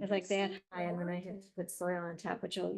It's like that high, and then I have to put soil on top, which will,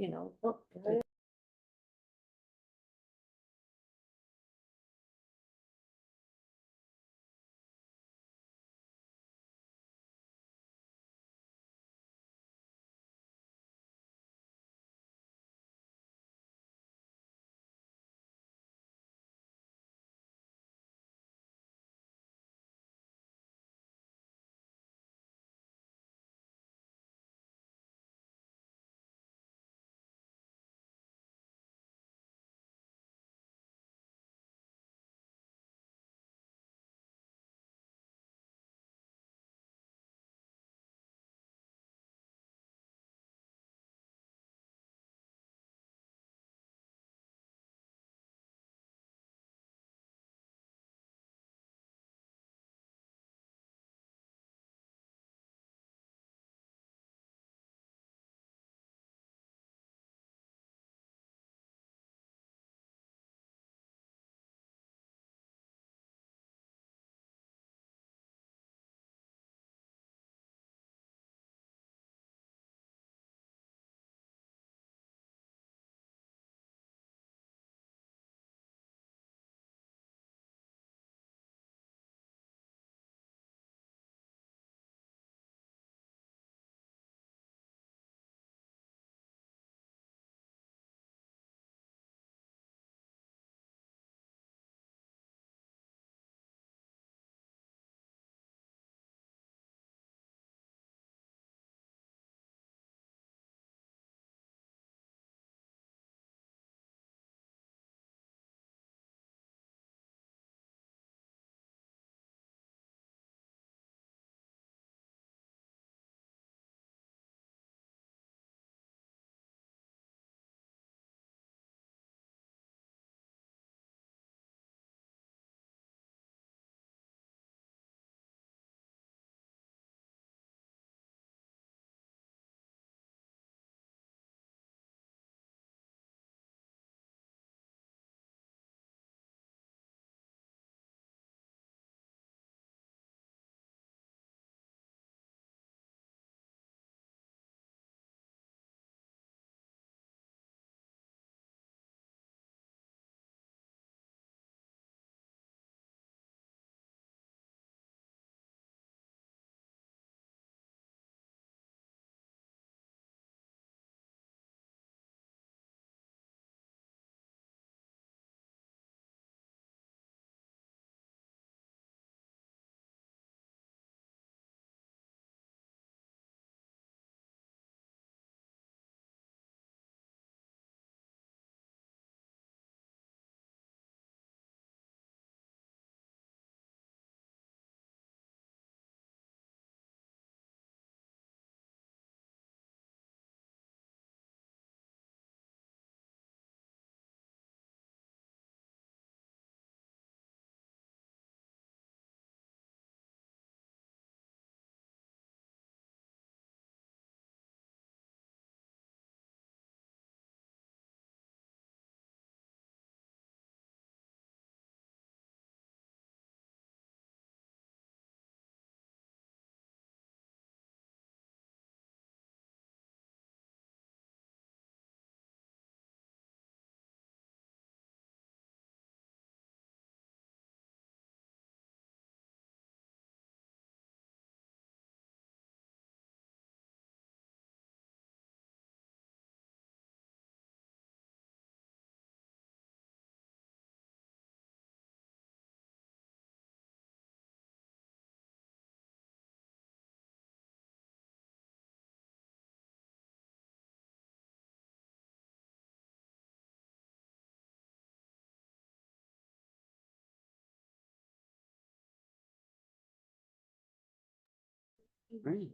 Right.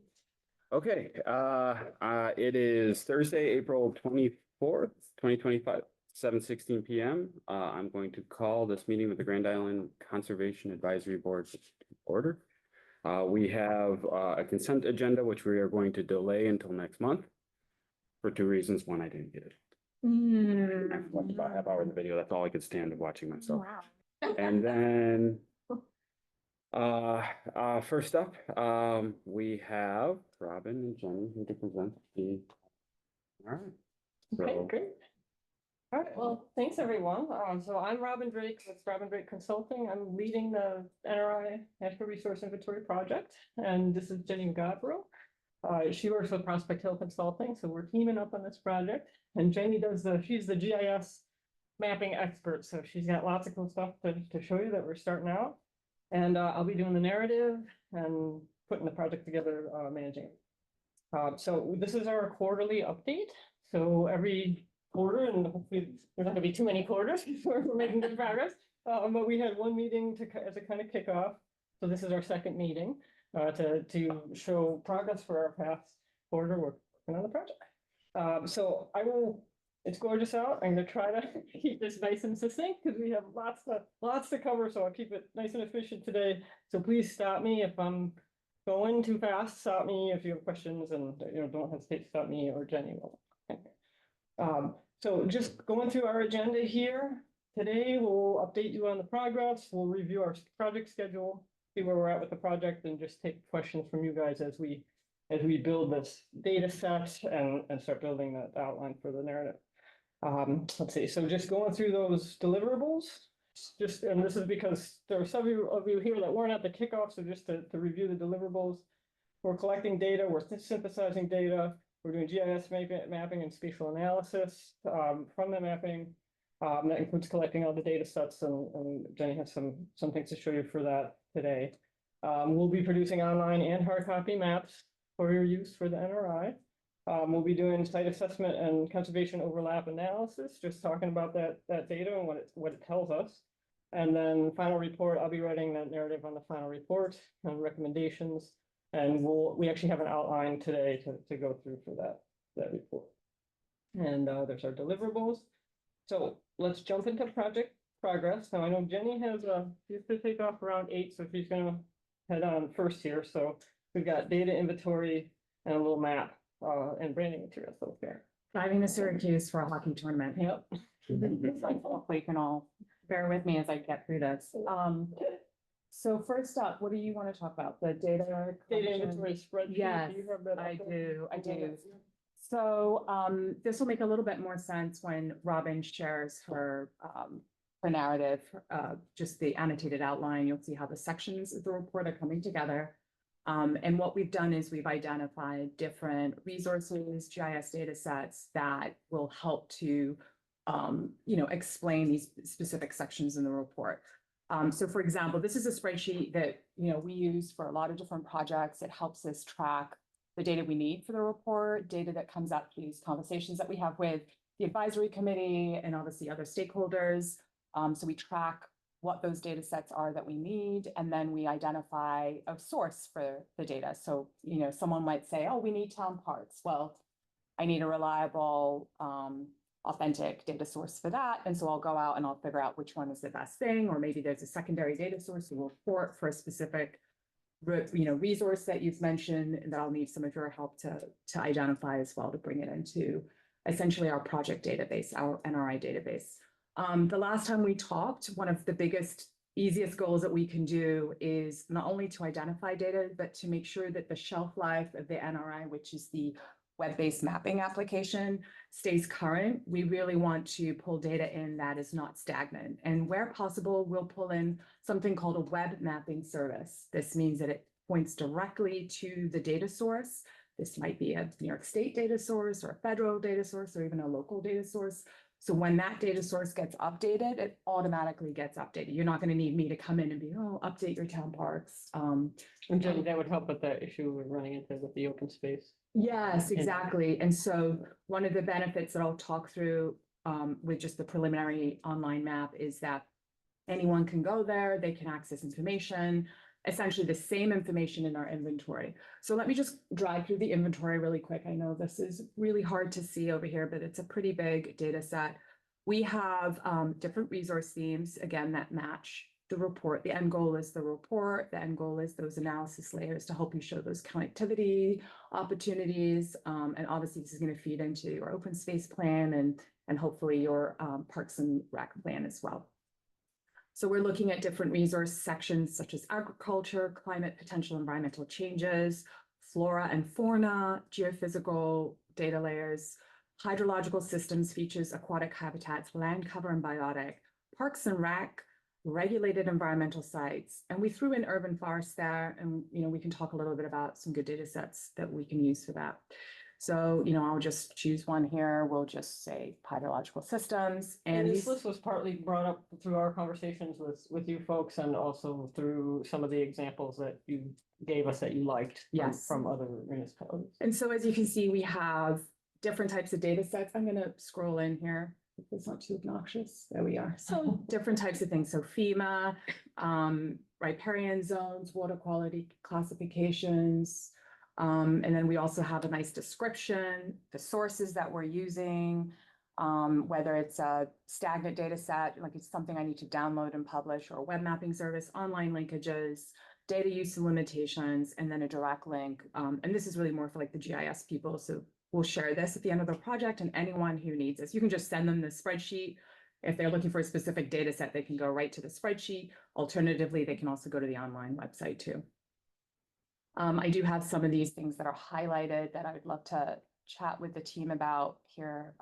Okay, it is Thursday, April 24th, 2025, 7:16 PM. I'm going to call this meeting with the Grand Island Conservation Advisory Board to order. We have a consent agenda, which we are going to delay until next month for two reasons. One, I didn't get it. I watched about a half hour of the video. That's all I could stand of watching myself. wow. And then First up, we have Robin and Jenny here to present the. All right. Okay, So, great. All right, well, thanks, everyone. So I'm Robin Drake with Robin Drake Consulting. I'm leading the NRI Natural Resource Inventory Project, and this is Jenny Godbrow. She works with Prospect Hill Consulting, so we're teaming up on this project. And Jenny she's the GIS mapping expert, so she's got lots of cool stuff to show you that we're starting out. And I'll be doing the narrative and putting the project together, managing it. So this is our quarterly update. So every quarter, and hopefully there's not gonna be too many quarters before we're making good progress. But we had one meeting as a kind of kickoff. So this is our second meeting to show progress for our past quarter. We're working on the project. So it's gorgeous out. I'm gonna try to keep this nice and succinct because we have lots to cover. So I'll keep it nice and efficient today. So please stop me if I'm going too fast. Stop me if you have questions, and don't hesitate to stop me or Jenny will. So just going through our agenda here. Today, we'll update you on the progress. We'll review our project schedule, see where we're at with the project, and just take questions from you guys as we build this data set and start building that outline for the narrative. Let's see, so just going through those deliverables, and this is because there are some of you here that weren't at the kickoff, so just to review the deliverables. We're collecting data, we're synthesizing data, we're doing GIS mapping and spatial analysis from the mapping. That includes collecting all the data sets, and Jenny has some things to show you for that today. We'll be producing online and hard copy maps for your use for the NRI. We'll be doing site assessment and conservation overlap analysis, just talking about that data and what it tells us. And then final report, I'll be writing that narrative on the final report and recommendations. And we actually have an outline today to go through for that report. And there's our deliverables. So let's jump into project progress. Now I know Jenny has to take off around 8, so she's gonna head on first here. So we've got data inventory and a little map and branding materials over there. Driving to Syracuse for a hockey tournament. Yep. Hopefully you can all bear with me as I get through this. So first up, what do you want to talk about? The data Data collection? inventory spreadsheet. Yes, Do you have that up I there? do. So this will make a little bit more sense when Robin shares her narrative, just the annotated outline. You'll see how the sections of the report are coming together. And what we've done is we've identified different resources, GIS data sets that will help to, explain these specific sections in the report. So for example, this is a spreadsheet that, we use for a lot of different projects. It helps us track the data we need for the report, data that comes out through these conversations that we have with the advisory committee and obviously other stakeholders. So we track what those data sets are that we need, and then we identify a source for the data. So, someone might say, oh, we need town parks. Well, I need a reliable, authentic data source for that. And so I'll go out and I'll figure out which one is the best thing, or maybe there's a secondary data source or report for a specific resource that you've mentioned, and that I'll need some of your help to identify as well, to bring it into essentially our project database, our NRI database. The last time we talked, one of the biggest, easiest goals that we can do is not only to identify data, but to make sure that the shelf life of the NRI, which is the web-based mapping application, stays current. We really want to pull data in that is not stagnant. And where possible, we'll pull in something called a web mapping service. This means that it points directly to the data source. This might be a New York State data source or a federal data source or even a local data source. So when that data source gets updated, it automatically gets updated. You're not going to need me to come in and be, oh, update your town parks. And Jenny, that would help with that issue we're running into with the open space. Yes, exactly. And so one of the benefits that I'll talk through with just the preliminary online map is that anyone can go there, they can access information, essentially the same information in our inventory. So let me just drive through the inventory really quick. I know this is really hard to see over here, but it's a pretty big data set. We have different resource themes, again, that match the report. The end goal is the report. The end goal is those analysis layers to help you show those connectivity opportunities. And obviously this is going to feed into your open space plan and hopefully your Parks and Rec plan as well. So we're looking at different resource sections such as agriculture, climate, potential environmental changes, flora and fauna, geophysical data layers, hydrological systems, features, aquatic habitats, land cover and biotic, parks and rec, regulated environmental sites. And we threw in urban forests there, and we can talk a little bit about some good data sets that we can use for that. So, I'll just choose one here. We'll just say hydrological systems. And And this these, list was partly brought up through our conversations with you folks and also through some of the examples that you gave us that you liked Yes. from other municipalities. and so as you can see, we have different types of data sets. I'm gonna scroll in here. If it's not too obnoxious. There we are. So different types of things. So FEMA, riparian zones, water quality classifications. And then we also have a nice description, the sources that we're using, whether it's a stagnant data set, like it's something I need to download and publish, or a web mapping service, online linkages, data use and limitations, and then a direct link. And this is really more for like the GIS people. So we'll share this at the end of the project, and anyone who needs this, you can just send them the spreadsheet. If they're looking for a specific data set, they can go right to the spreadsheet. Alternatively, they can also go to the online website too. I do have some of these things that are highlighted that I would love to chat with the team about here.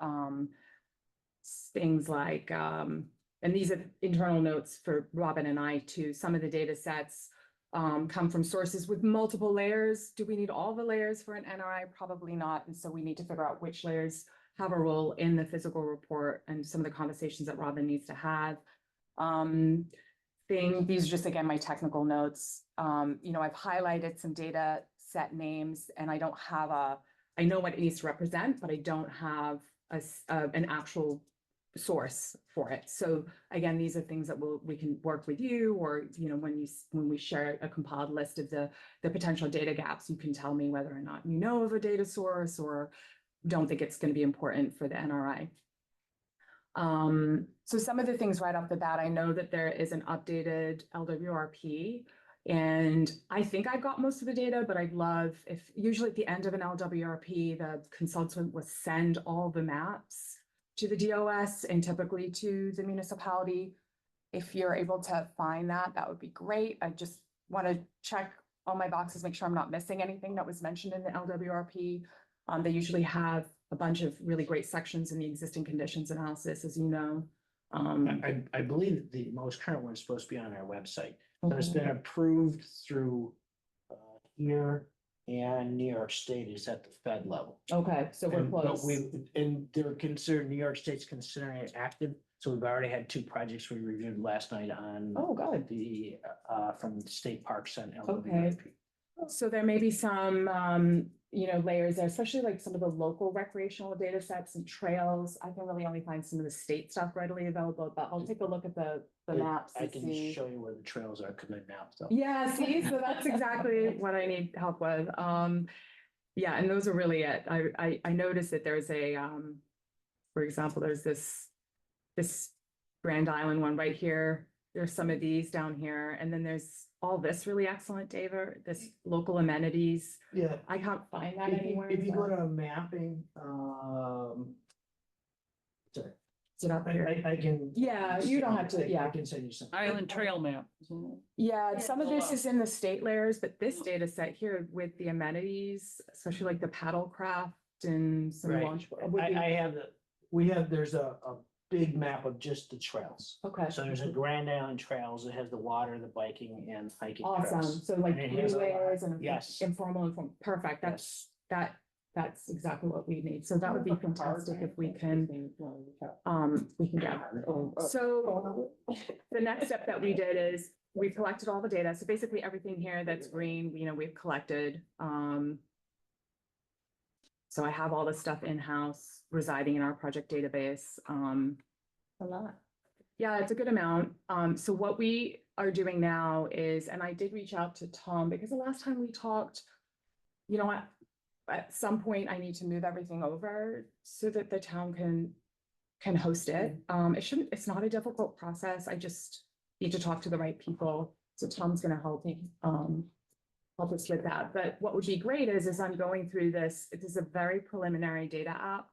Things like, and these are internal notes for Robin and I too. Some of the data sets come from sources with multiple layers. Do we need all the layers for an NRI? Probably not. And so we need to figure out which layers have a role in the physical report and some of the conversations that Robin needs to have. These are just, again, my technical notes. I've highlighted some data set names, and I don't have I know what it needs to represent, but I don't have an actual source for it. So again, these are things that we can work with you, or, when we share a compiled list of the potential data gaps, you can tell me whether or not you know of a data source or don't think it's going to be important for the NRI. So some of the things right off the bat, I know that there is an updated LWRP, and I think I've got most of the data, but I'd love if usually at the end of an LWRP, the consultant will send all the maps to the DOS and typically to the municipality. If you're able to find that, that would be great. I just want to check all my boxes, make sure I'm not missing anything that was mentioned in the LWRP. They usually have a bunch of really great sections in the existing conditions analysis, as you know. I believe that the most current one is supposed to be on our website. So it's been approved through here, and New York State is at the Fed level. Okay, so we're And- but close. And they're considered, New York State's considering it active, so we've already had 2 projects we reviewed last night on. Oh, good. The, from the State Parks and. Okay. So there may be some, layers there, especially like some of the local recreational data sets and trails. I can really only find some of the state stuff readily available, but I'll take a look at the maps I and can see. show you where the trails are coming now, so. Yeah, see, so that's exactly what I need help with. Yeah, and those are really it. I noticed that there's for example, there's this Grand Island one right here. There's some of these down here, and then there's all this really excellent data, this local amenities. Yeah. I can't find that If anywhere. you go so- to mapping, sorry, Is it up here? I can. Yeah, you don't have to- yeah. I can send you some. Island Trail map. Yeah, some of this is in the state layers, but this data set here with the amenities, especially like the paddle craft and some Right. launch. would be- I have there's a big map of just the trails. Okay. So there's a Grand Island Trails, it has the water, the biking and hiking Awesome. trails. So like And it has a lot. freeways and Yes. informal, perfect. That's exactly what we need. So that would be fantastic if we can get. So the next step that we did is we collected all the data. So basically everything here that's green, we've collected. So I have all this stuff in-house residing in our project database. A lot. Yeah, it's a good amount. So what we are doing now is, and I did reach out to Tom because the last time we talked, at some point I need to move everything over so that the town can host it. It's not a difficult process. I just need to talk to the right people. So Tom's gonna help me, help us with that. But what would be great is I'm going through this, it is a very preliminary data app.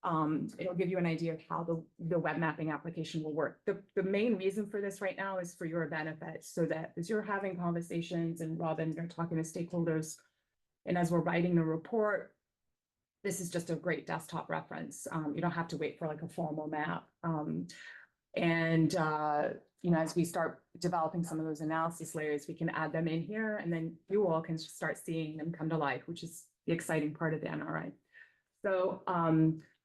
It'll give you an idea of how the web mapping application will work. The main reason for this right now is for your benefit, so that as you're having conversations and Robin, you're talking to stakeholders, and as we're writing the report, this is just a great desktop reference. You don't have to wait for like a formal map. You know, as we start developing some of those analysis layers, we can add them in here, and then you all can start seeing them come to life, which is the exciting part of the NRI. So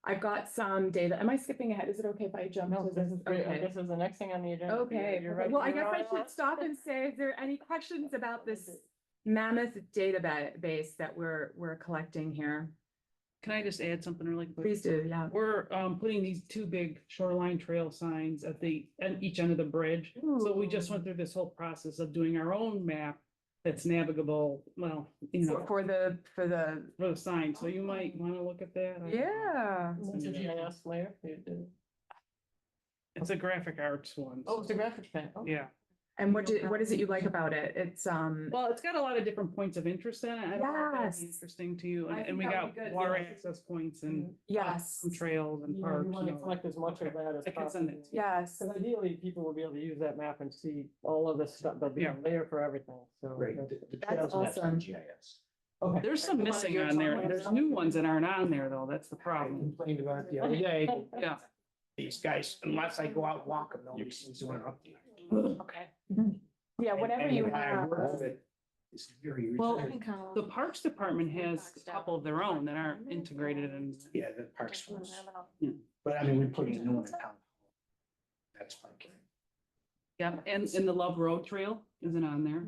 I've got some data. Am I skipping ahead? Is it okay if I jump? No, to this is great. I Okay. guess is the next thing on the agenda. Okay, You're right. well, I You're guess I right. should stop and say, is there any questions about this mammoth database that we're collecting here? Can I just add something really quick? Please do, yeah. We're putting these two big shoreline trail signs at each end of the bridge. So we just went through this whole process of doing our own map that's navigable, well, you know, For the, for the sign. So you might want to look at that. I don't know. yeah. What's the GIS layer? It's a graphic arts one. Oh, it's a graphics pen. Oh. Yeah. And what is it you like about it? It's, Well, it's got a lot of different points of interest in it. I don't know if that'd be Yes. interesting to you. I And think we that got would be good, water yeah. access points and yes, some trails and You parks. want to you know. collect as much of that as I can send possible. it to you. yes. Because ideally, people will be able to use that map and see all of this stuff. There'll be a Yeah. layer for everything, so. Great. that's- The That's trails, that's on awesome. GIS. Okay. There's some missing on there. There's new ones that aren't on there though. That's the I problem. complained about it the other day, Yeah. these guys, unless I go out and walk them, nobody seems to want to update. Okay. Yeah, whatever And you when I have. work with it, it's very. Well, returning. the Parks Department has a couple of their own that aren't integrated and Yeah, the parks ones. Yeah. But I mean, we put in new one in town. That's fine. yeah, and the Love Road Trail isn't on there.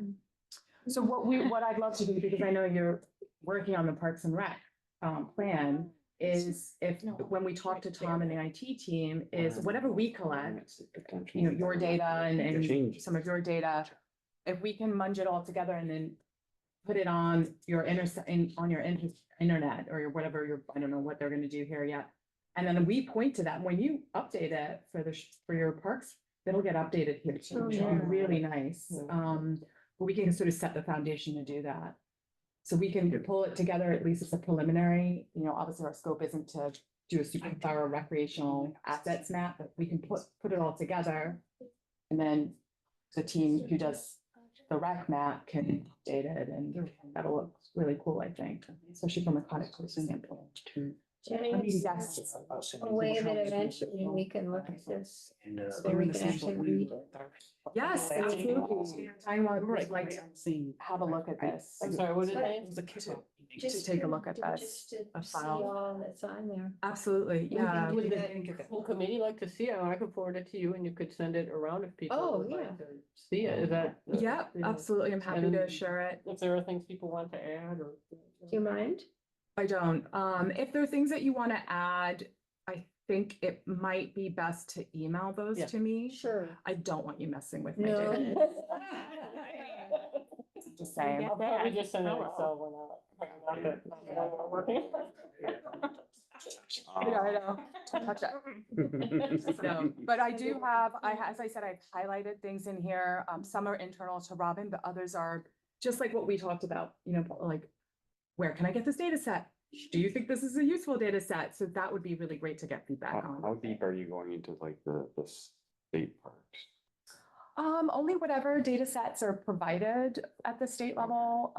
So what I'd love to do, because I know you're working on the Parks and Rec plan, is when we talk to Tom and the IT team, is whatever we collect, you know, your data and Change. some of your data, if we can munge it all together and then put it on your internet or whatever I don't know what they're gonna do here yet. And then we point to that. When you update it for your parks, it'll get updated here too, which would be really nice. Yeah. But we can sort of set the foundation to do that. So we can pull it together, at least as a preliminary, you know, obviously our scope isn't to do a super thorough recreational assets map, but we can put it all together. And then the team who does the rec map can update it, and that'll look really cool, I think, especially from a connectivity standpoint. Jenny, Yes. a way that eventually we can look at this, And, so we can actually read it. Yes, absolutely. I would like to Seeing. have a look at this, I'm sorry, what is it? But- The kickoff. to take a look at this. Just to a see file. all that's on there. Absolutely, yeah. Would the full committee like to see it? I could forward it to you and you could send it around if people Oh, would like yeah. to see it. Is that? Yeah, absolutely. I'm happy to share it. If there are things people want to add or. Do you mind? I don't. If there are things that you want to add, I think it might be best to email those Yeah. to me. Sure. I don't want you messing with my No. data. Just saying. I'll probably just send it Excel when I'm working. Yeah, I know. Don't touch it. No, but I do have, as I said, I've highlighted things in here. Some are internal to Robin, but others are just like what we talked about, you know, like, where can I get this data set? Do you think this is a useful data set? So that would be really great to get feedback How on. deep are you going into like the state parks? Only whatever data sets are provided at the state level.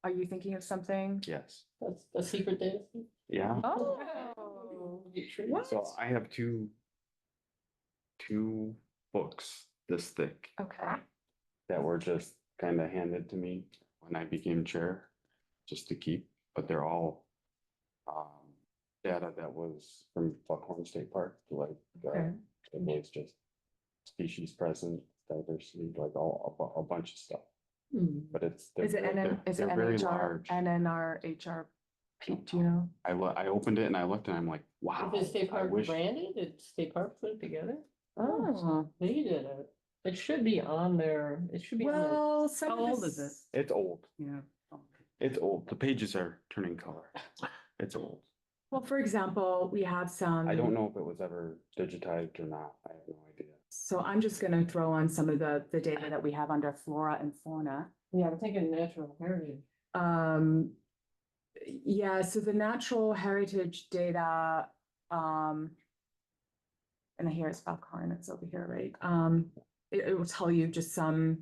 Are you thinking of something? Yes. That's a secret data. Yeah. Oh. So I have two books this thick Okay. that were just kind of handed to me when I became chair, just to keep, but they're all data that was from Buckhorn State Park, like, Okay. it was just species present, diversity, like a bunch of stuff, but it's. Is it they're very NHR, large. NNR, HR, do you know? I opened it and I looked and I'm like, wow. Is State I Park wish- branded? Did State Park put it together? Oh, They did it. It should be on there. It should be on well, some How of old this- is It's old. Yeah. It's old. The pages are turning color. It's old. Well, for example, we have some. I don't know if it was ever digitized or not. I have no idea. So I'm just gonna throw on some of the data that we have under flora and fauna. Yeah, I'm thinking natural heritage. Yeah, so the natural heritage data, and here it's Buckhorn, it's over here, right? It will tell you just some,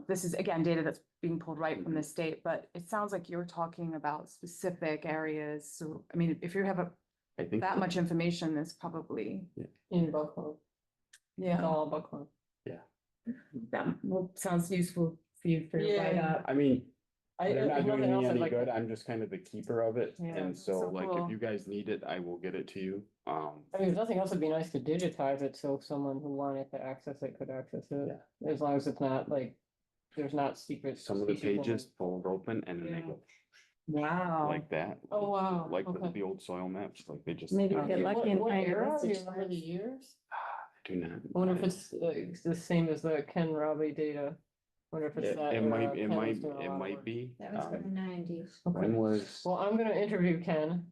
this is again, data that's being pulled right from the state, but it sounds like you're talking about specific areas. So, I mean, if you have I think. that much information, there's probably, In Buckhorn, yeah, all Buckhorn. that sounds useful for you for your Yeah. write-up. I mean, they're if not nothing doing else, me I'd any like to- good. I'm just kind of the keeper of it. Yeah. And so So like, cool. if you guys need it, I will get it to you. I mean, if nothing else, it'd be nice to digitize it so someone who wanted to access it could access it. As long as it's not like, there's not secret. Some of the species pages limits. fold open and then they Yeah. go Wow. like that. Oh, wow. Like okay. the old soil maps, like they just. Maybe I get lucky and What find a era? Do you message. remember the years? do not. I wonder if it's the same as the Ken Robbie data. Wonder if it's that. It might, era. it Ken was might, doing a it lot of might work. be. That was from the 90s. Okay. When was? Well, I'm gonna interview Ken,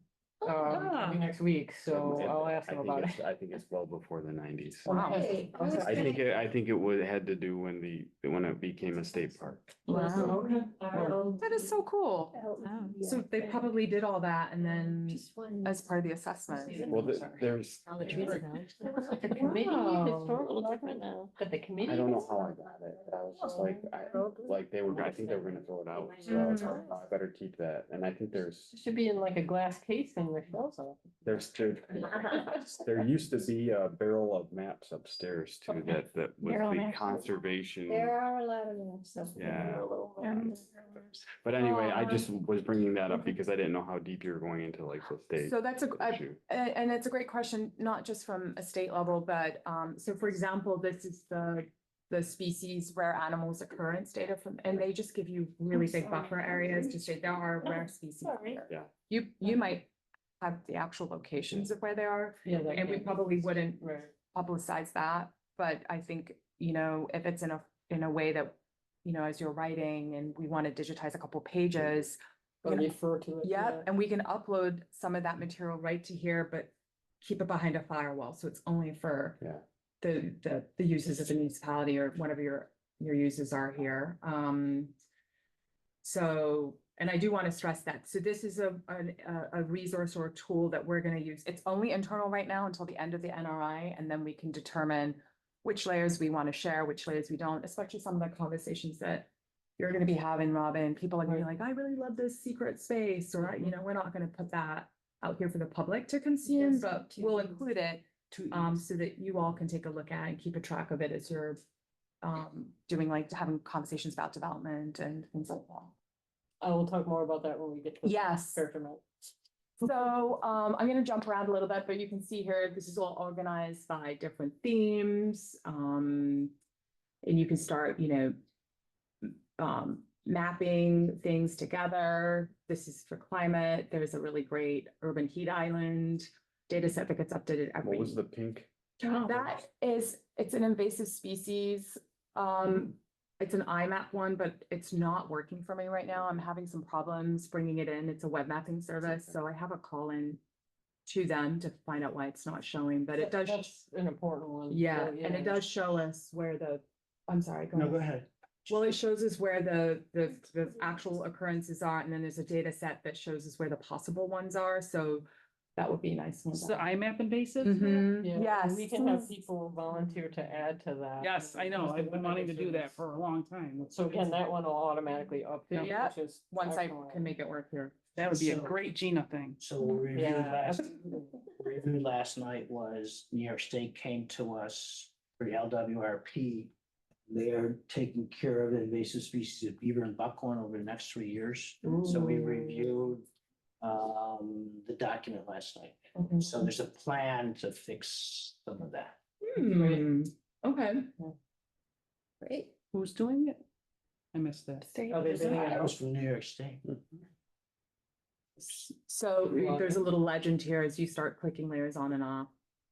Ah. maybe next week, so and I'll ask I him think about it. it's- I think it's well before the nineties. Wow. Hey, I was Okay. I think it would, had to do when when it became a state park. Wow. Okay. That is so cool. So they probably did all that and then as part of the assessment. Well, there's, All the trees are gone. The committee, Wow. historical document now, but the committee. I don't know how I got it. I was just like, like they were, I think they were gonna throw it out. So I was like, oh, I better keep that. And I think there's, It should be in like a glass case in Michelle's office. there used to be a barrel of maps upstairs too, that Barrel was the maps. conservation. There are a lot of them, so. Yeah. Um, But anyway, I just was bringing that up because I didn't know how deep you were going into like the state. So that's issue. and it's a great question, not just from a state level, but, so for example, this is the species rare animals occurrence data from, and they just give you really big buffer areas to say there are rare species. Sorry. here. You might have the actual locations of where they are, Yeah. that and we can- probably wouldn't Right. publicize that, but I think, if it's in a way that, as you're writing and we want to digitize a couple pages, Or refer to it. yeah, and we can upload some of that material right to here, but keep it behind a firewall, so it's only for Yeah. the uses of the municipality or whatever your uses are here. So, and I do want to stress that, so this is a resource or a tool that we're gonna use. It's only internal right now until the end of the NRI, and then we can determine which layers we want to share, which layers we don't, especially some of the conversations that you're gonna be having, Robin. People are gonna be like, I really love this secret space, or, we're not gonna put that out here for the public to consume, Yes, but too. we'll include it so that you all can take a look at and keep a track of it as you're doing like having conversations about development and things like that. I will talk more about that when we get to. the Yes. character map. So I'm gonna jump around a little bit, but you can see here, this is all organized by different themes. And you can start, mapping things together. This is for climate. There's a really great urban heat island data set that gets updated What every. was the pink? That is, it's an invasive species. It's an IMAP one, but it's not working for me right now. I'm having some problems bringing it in. It's a web mapping service, so I have a call in to them to find out why it's not showing, but it does. That's an important one. Yeah, so, and it does show us where I'm sorry. No, go ahead. Well, it shows us where the actual occurrences are, and then there's a data set that shows us where the possible ones are, so that would be nice. It's the IMAP invasive? Mhm, Yeah, yes. We can have people volunteer to add to that. Yes, I know. I've been wanting to do that for a long time. So again, that one will automatically update, Yeah. which is. Once I excellent. can make it work here. That would be a So- great Gina thing. So we reviewed Yeah. review last night was New York State came to us for LWRP. They're taking care of invasive species of beaver and buckhorn over the next 3 years. So we Ooh. reviewed the document last night. Mhm. So there's a plan to fix some of that. Okay. Great. Who's doing it? I missed that. Oh, they've been That here. was from New York State. So there's a little legend here as you start clicking layers on and off.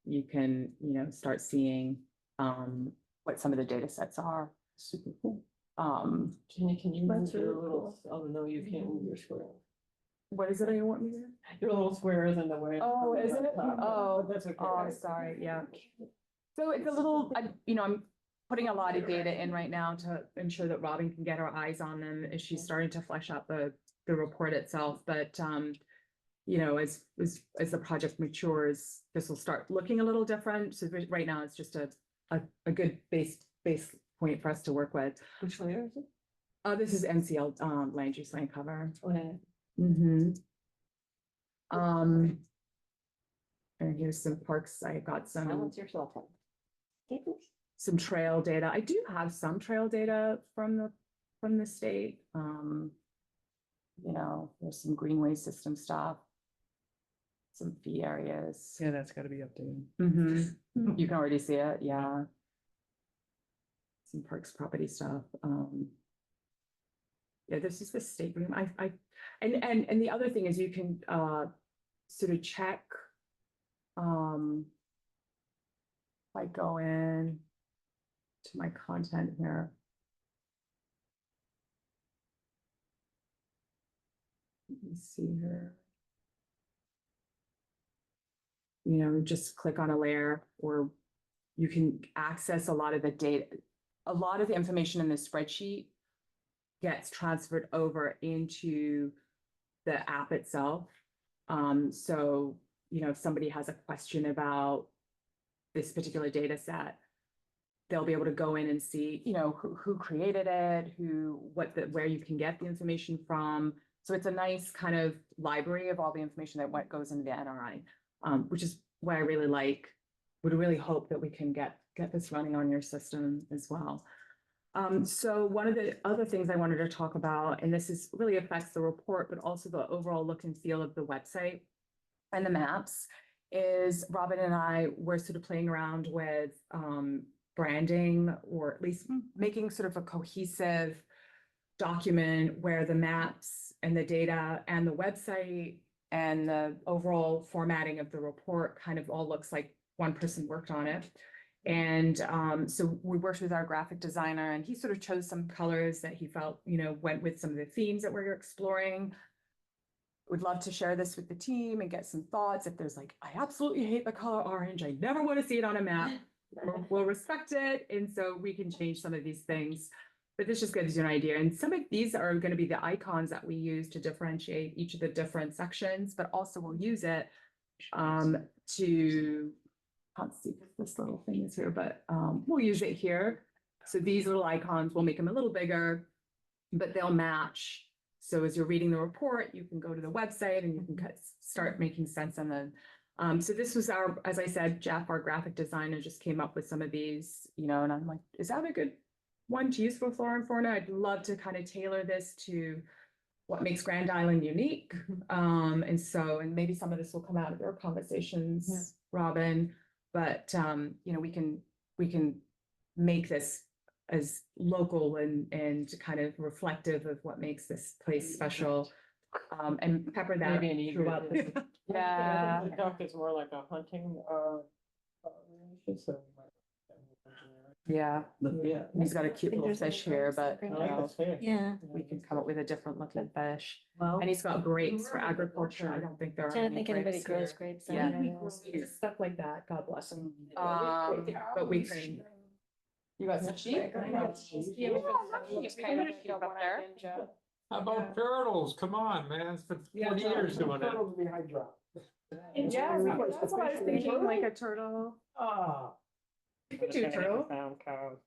You can, start seeing what some of the data sets are. Super cool. Can you That's move your really little, oh no, you can't move your square. What is it you want me to do? Your little square is in the way. Oh, is it? Oh, That's okay. oh, sorry, yeah. So it's a little, I'm putting a lot of data in right now to ensure that Robin can get her eyes on them as she's starting to flesh out the report itself, but, you know, as the project matures, this will start looking a little different. So right now, it's just a good base point for us to work with. Which layer is it? This is NCL, land use land cover. Okay. Mm-hmm. And here's some parks. I got some Balance yourself on. some trail data. I do have some trail data from the state. You know, there's some greenway system stuff. Some fee areas. Yeah, that's gotta be updated. Mhm. You can already see it, yeah. Some parks property stuff. Yeah, this is the state room. And the other thing is you can sort of check. If I go in to my content here. Let me see here. You know, just click on a layer, or you can access a lot of the data. A lot of the information in this spreadsheet gets transferred over into the app itself. So, you know, if somebody has a question about this particular data set, they'll be able to go in and see, you know, who created it, where you can get the information from. So it's a nice kind of library of all the information that what goes into the NRI, which is what I really like. Would really hope that we can get this running on your system as well. So one of the other things I wanted to talk about, and this is really affects the report, but also the overall look and feel of the website and the maps, is Robin and I were sort of playing around with branding, or at least making sort of a cohesive document where the maps and the data and the website and the overall formatting of the report kind of all looks like one person worked on it. And so we worked with our graphic designer, and he sort of chose some colors that he felt, you know, went with some of the themes that we're exploring. Would love to share this with the team and get some thoughts. If there's like, I absolutely hate the color orange, I never want to see it on a map, we'll respect it. And so we can change some of these things. But this just gives you an idea. And some of these are going to be the icons that we use to differentiate each of the different sections, but also we'll use it to, can't see if this little thing is here, but we'll use it here. So these little icons, we'll make them a little bigger, but they'll match. So as you're reading the report, you can go to the website and you can start making sense on them. So this was our, as I said, Jeff, our graphic designer, just came up with some of these, you know, and I'm like, is that a good one to use for flora and fauna? I'd love to kind of tailor this to what makes Grand Island unique. And maybe some of this will come out of your conversations, Robin, but you know, we can make this as local and kind of reflective of what makes this place special. And pepper that Maybe an eager. throughout the. Yeah. The duck is more like a hunting, Yeah, Yeah. he's got a cute little fish here, but I like this fish. Yeah. we can come up with a different looking fish. Well, And he's got grapes for agriculture. I don't think there are. I don't any think anybody grapes grows here. grapes. Yeah. anywhere. Stuff like that, God bless him. But we can. You got some sheep? How about turtles? Come on, man. It's been 40 years doing it. Yeah, that's what I was thinking, like a turtle. Ah. You could do turtle. Found cows.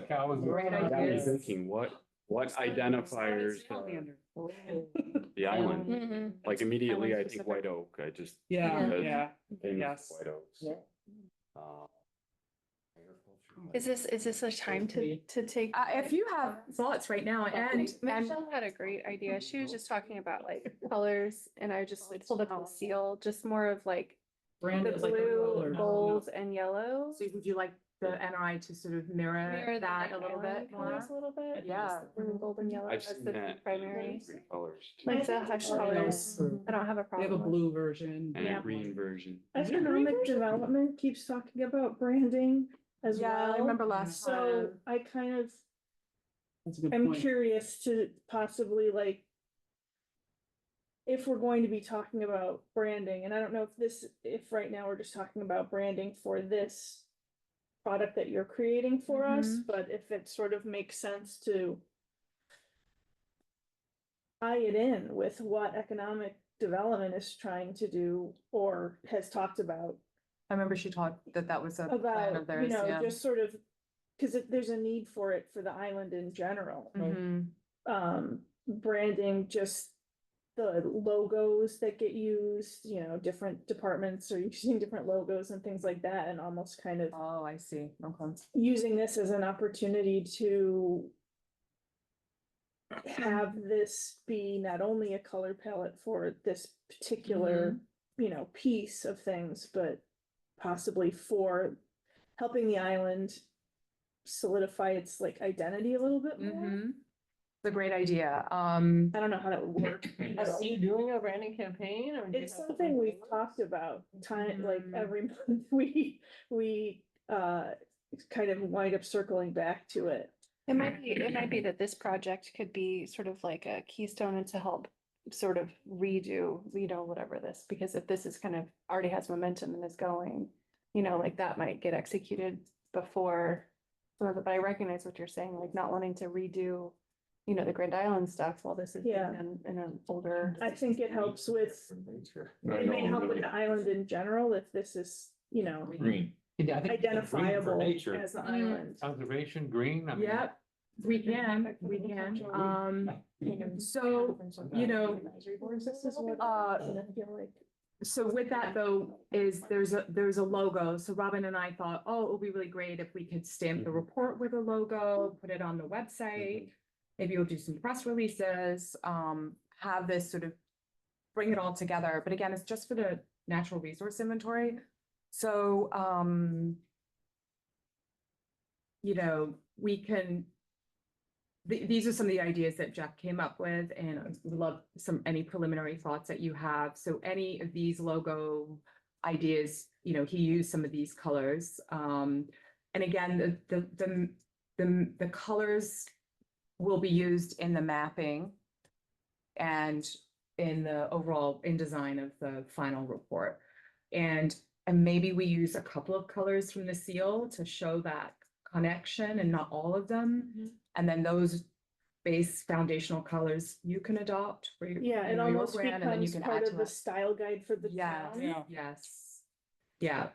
Cow was. Great I was ideas. thinking, what identifiers the island? Mhm. Like immediately, I Island think specific. White Oak. I just Yeah, Because- yeah. famous Yes. White Oaks. Yeah. Uh, Is this a time to take? If you have thoughts right now, and Michelle had a great idea. She was just talking about like colors and I just like pulled up the seal, just more of like the Branded like a blue, roller. gold and yellow. so would you like the NRI to sort of mirror Mirror that a Night little Island bit colors more? A little bit. Yeah. Just the blue, gold and yellow I've as seen the that. primary. Three colors. Like the hush colors. I don't have a They have a problem. blue version. And Yeah. a green version. Economic development keeps talking about branding as Yeah, well. I remember last So time. I kind of That's a good am point. curious to possibly like, if we're going to be talking about branding, and I don't know if right now we're just talking about branding for this product that you're creating for us, Mhm. but if it sort of makes sense to tie it in with what economic development is trying to do or has talked about, I remember she talked that that was a plan of about, you theirs, know, yeah. just sort of, cause there's a need for it for the island in general. Mhm. Branding, just the logos that get used, you know, different departments are using different logos and things like that, and almost kind of Oh, I see, okay. using this as an opportunity to have this be not only a color palette for this particular, you know, piece of things, but possibly for helping the island solidify its like identity a little bit more. Mhm. It's a great idea, I don't know how that would work. Are you doing a branding campaign or? do you It's have something we've planned? talked about, time, like Mhm. every month, we kind of wind up circling back to it. It might be that this project could be sort of like a keystone and to help sort of redo, you know, whatever this, because if this is kind of already has momentum and is going, you know, like that might get executed before. But I recognize what you're saying, like not wanting to redo, you know, the Grand Island stuff while this is being Yeah. done in an older. I think it helps with, I it may know, help with the island in general if this is, you know, Green. Yeah, I think green for identifiable nature. as the island. Conservation, green, I mean. Yep, we can, so, you know, This is what Uh, I feel like. so with that though, is there's a logo, so Robin and I thought, oh, it would be really great if we could stamp the report with a logo, put it on the website. Maybe we'll do some press releases, have this sort of bring it all together, but again, it's just for the natural resource inventory. So, you know, we can, these are some of the ideas that Jeff came up with, and I would love any preliminary thoughts that you have. So any of these logo ideas, you know, he used some of these colors. And again, the colors will be used in the mapping and in the overall design of the final report. And maybe we use a couple of colors from the seal to show that connection and not all of them. And then those base foundational colors you can adopt for your, Yeah, you it know, your almost brand, and then you becomes can part add of to the it. style guide for the Yeah, town. yes. Yeah.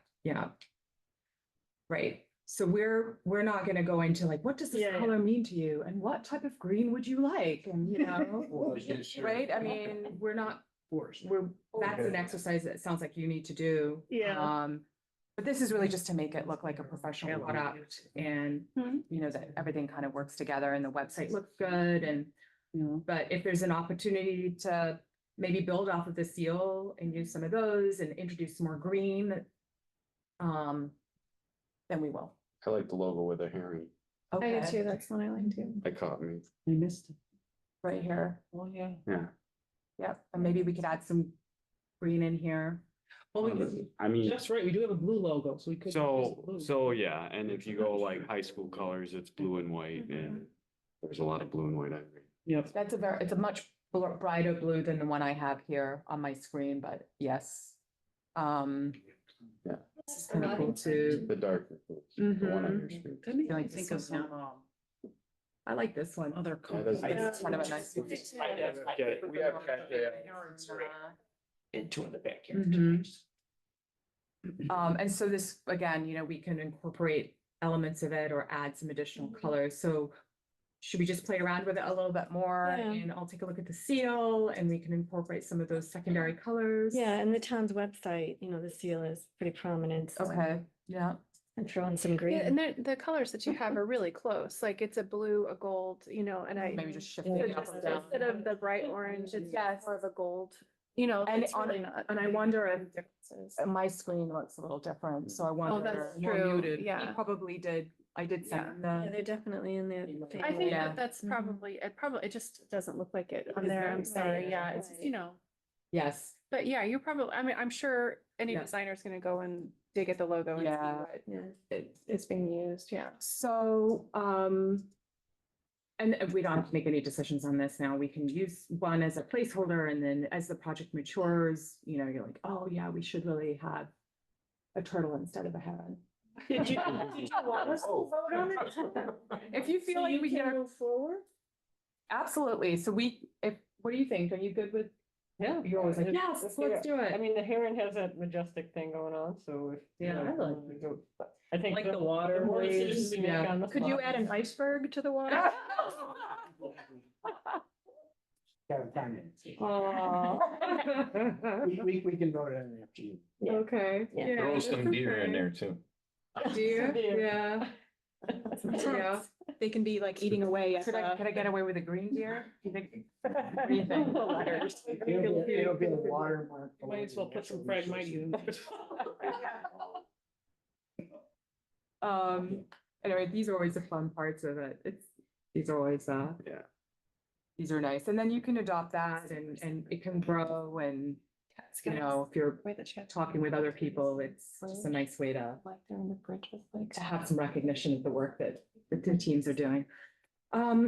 Right. So we're not gonna go into like, what does this Yeah, yeah. color mean to you? And what type of green would you like? And you know, Well, yeah, sure. right? I mean, we're not, Forest. that's an exercise that sounds like you need to do. Yeah. But this is really just to make it look like a professional product and, you know, that everything kind of works together and the website looks good and, you know, but if there's an opportunity to maybe build off of the seal and use some of those and introduce more green, then we will. I like the logo with a herring. I do Okay, too, that's one I like too. That caught me. I missed it. right here. Oh, yeah. Yeah. Yep, and maybe we could add some green in here. Well, we, I mean, that's right, we do have a blue logo, so we could. use blue. so yeah, and if you go like high school colors, it's blue and white and there's a lot of blue and white. I agree. Yep. That's it's a much brighter blue than the one I have here on my screen, but yes. Yeah. This is kind of cool too. The dark, the one on your screen. That makes me Like think this of one. some, I like this one. other Yeah, colors. that's- It's kind of a nice. We have And two in the backyard. Mhm. And so this, again, you know, we can incorporate elements of it or add some additional colors, so. Should we just play around with it a little bit more Yeah. and I'll take a look at the seal and we can incorporate some of those secondary colors? Yeah, and the town's website, you know, the seal is pretty prominent. so- Okay, yeah. And throw in some Yeah, and green. the colors that you have are really close, like it's a blue, a gold, you know, and I. Maybe just shift So it up just and down. instead of the bright orange, it's Yes. more of a gold, you know, And it's really not. and I wonder if differences. my screen looks a little different, so I wonder. Oh, that's more true, muted. He yeah. probably did, I did Yeah. send Yeah, the, they're definitely in there. I think Yeah. that that's probably, it just doesn't look like it on Is there, that I'm right? sorry, yeah, it's, you know. yes, But yeah, you probably, I mean, I'm sure any Yeah. designer's gonna go and dig at the logo and see Yeah. what Yeah. is being used, yeah. so, and we don't have to make any decisions on this now, we can use one as a placeholder, and then as the project matures, you know, you're like, oh yeah, we should really have a turtle instead of a heron. Did you want us to vote on it? If you feel So like you we can can, move forward? absolutely. So what do you think? Are you good with? Yeah. You're always like, If- yes, if let's do it. I mean, the heron has that majestic thing going on, so if. you Yeah, know, I like we go- I think. Like the water more decisions waves, we make yeah. on the Could you spot- add an iceberg to the water? Got time. Aw. We can vote on it after you. Yeah. Okay. Yeah. yeah, Throw some that's deer in okay. there too. Deer, Deer. yeah, yeah. They can be like eating away at Could I the. get away with a green deer? Do you think? What do you think? The letters. It'll be a watermark. Might as well put some Phragmites in. Anyway, these are always the fun parts of it. These are always, Yeah. these are nice. And then you can adopt that and it can grow and, you know, if you're Way that she had talking with other people, it's just a nice way to like they're in the bridges, like. have some recognition of the work that the two teams are doing.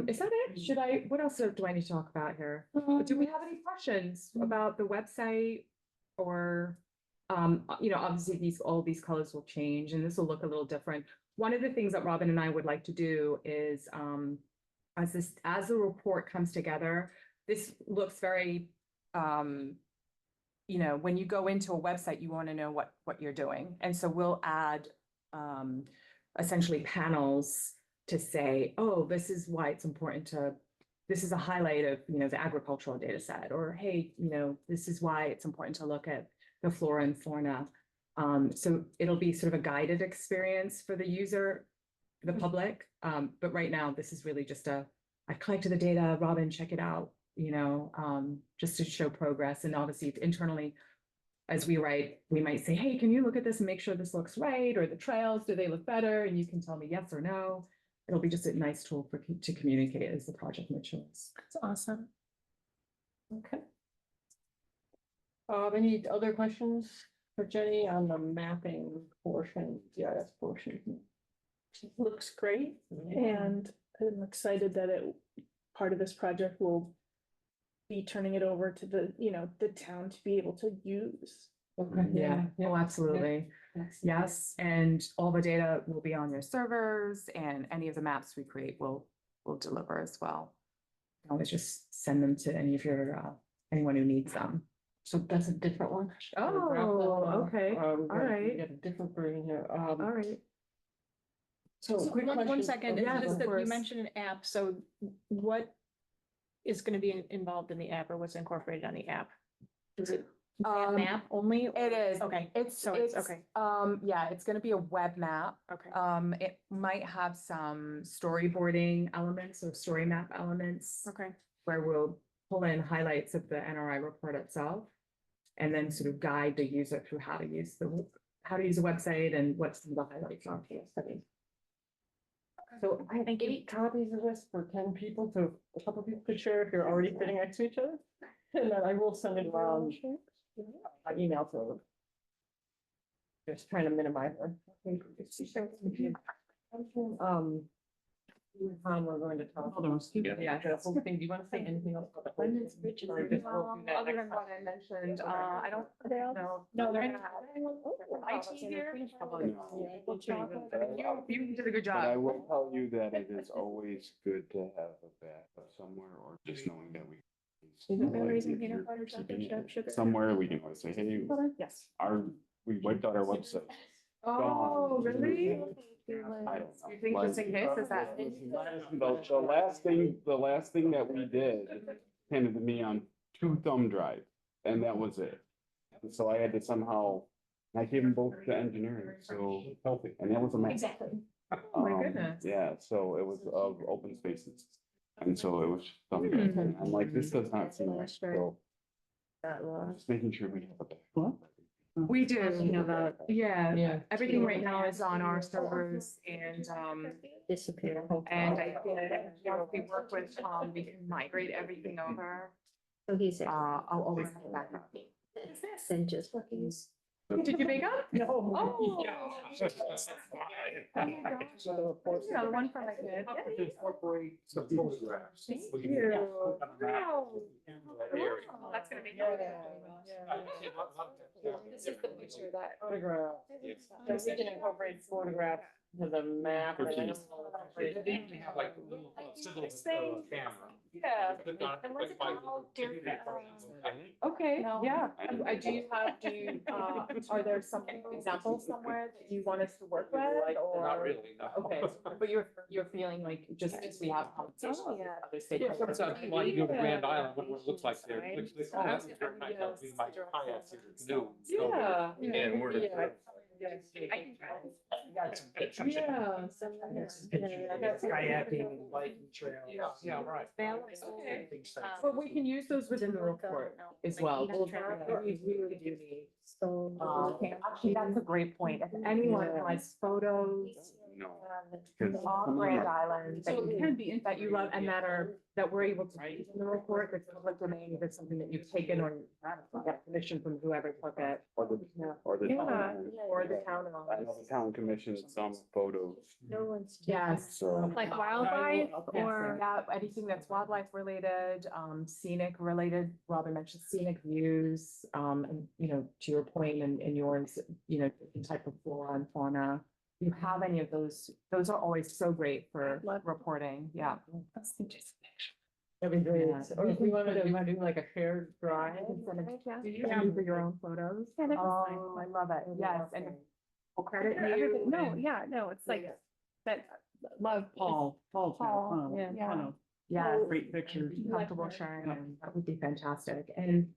Is that it? What else do I need to talk about here? Do we have any questions about the website? Or, you know, obviously all these colors will change and this will look a little different. One of the things that Robin and I would like to do is, as the report comes together, this looks very, you know, when you go into a website, you want to know what you're doing. And so we'll add, essentially panels to say, oh, this is why it's important this is a highlight of, you know, the agricultural data set, or, hey, you know, this is why it's important to look at the flora and fauna. So it'll be sort of a guided experience for the user, the public. But right now, this is really just I've collected the data, Robin, check it out, you know, just to show progress. And obviously internally, as we write, we might say, hey, can you look at this and make sure this looks right? Or the trails, do they look better? And you can tell me yes or no. It'll be just a nice tool to communicate as the project matures. That's awesome. Okay. Any other questions for Jenny on the mapping portion, GIS portion? Looks great, and I'm excited that part of this project will be turning it over to the town to be able to use. Okay. Yeah, oh, absolutely. Yes, and all the data will be on your servers and any of the maps we create will deliver as well. You can always just send them to any of your, anyone who needs them. So that's a different one. Oh, okay. All right. Get a different version here. All right. So quick One question. second, Yeah, is this of that you course. mentioned an app, so what is gonna be involved in the app or what's incorporated on the app? Is it that map only? It is. Okay, It's, so it's okay. Yeah, it's gonna be a web map. Okay. It might have some storyboarding elements or story map elements. Okay. Where we'll pull in highlights of the NRI report itself. And then sort of guide the user through how to use the website and what some of the highlights are. So I have Thank you. 8 copies of this for 10 people, so a couple people could share if you're already sitting next to each other. And then I will send it around by email to them. Just trying to minimize her. We're going to talk. Hold on. Yeah, the whole thing. Do you want to say anything else? about the whole thing? Or just we'll do that Other next than what time? I mentioned, I don't know. No, they're not. IT here? You did a good But I job. will tell you that it is always good to have a backup somewhere, or just knowing that we. like, if you're Somewhere we can always say, hey, Yes. we wiped out our website. Oh, really? I don't know. You think just in case, is that? The last thing that we did handed to me on 2 thumb drive, and that was it. So I had to somehow, I gave them both to engineering, so, and that was a mess. Exactly. Oh, my goodness. Yeah, so it was of open spaces, and so it was thumb drive, and I'm like, this does not seem right, so. Just making sure we have a backup. We do. Yeah, Yeah. everything right now is on our servers and, Disappear. and I think once we work with Tom, we can migrate everything over. So he's. I'll always have a backup. And just looking. Did you make up? No. Oh. Yeah. Yeah, the one from my kid. Incorporate some photographs. Thank We can- you. Yeah. Wow. Area. That's gonna be. This is the picture that. Photograph. Yes, we can incorporate photograph to the map. and then incorporate- They usually have like a little sizzle, camera. Yeah. Click on it, And what's it click by- called? Dear- Okay, No. yeah. Are there some examples somewhere that you want us to work with or? Not really, no. Okay, but you're feeling like just as we have conversations with yeah. other Yeah, stakeholders. sometimes like you go to Grand Island, what it looks like there, it looks, oh, that's very nice, that'll be my kayak here, canoe. So, Yeah. and we're. Yeah. Got some pictures. Yeah. Kayaking and biking trails. Yeah, right. Okay. Things like But we can use those within the report as well. We'll definitely really do these. Actually, that's a great point. If anyone has photos No. of Grand Island that So it you can be. that you love and that we're able to use in the report, that's public domain, if it's something that you've taken or you get permission from whoever took it. Or the, or the. Yeah. town. Or the town I know the town commissioned some photos, No one's. Yes. so. Like wildlife or. Yeah, anything that's wildlife related, scenic related, Robin mentioned scenic views, and, you know, to your point and yours, you know, different type of flora and fauna. You have any of those are always so great for Love- reporting, yeah. That'd be great. Yeah. Or if you wanna do like a shared drive. Yeah. Do you have for your own photos? Yeah, that'd be fine. Oh, I love it, yes, and we'll credit Everybody- you. No, and- yeah, no, it's like that love. Paul, Paul, yeah. Yeah. Great pictures. Comfortable sharing, and that would be fantastic, and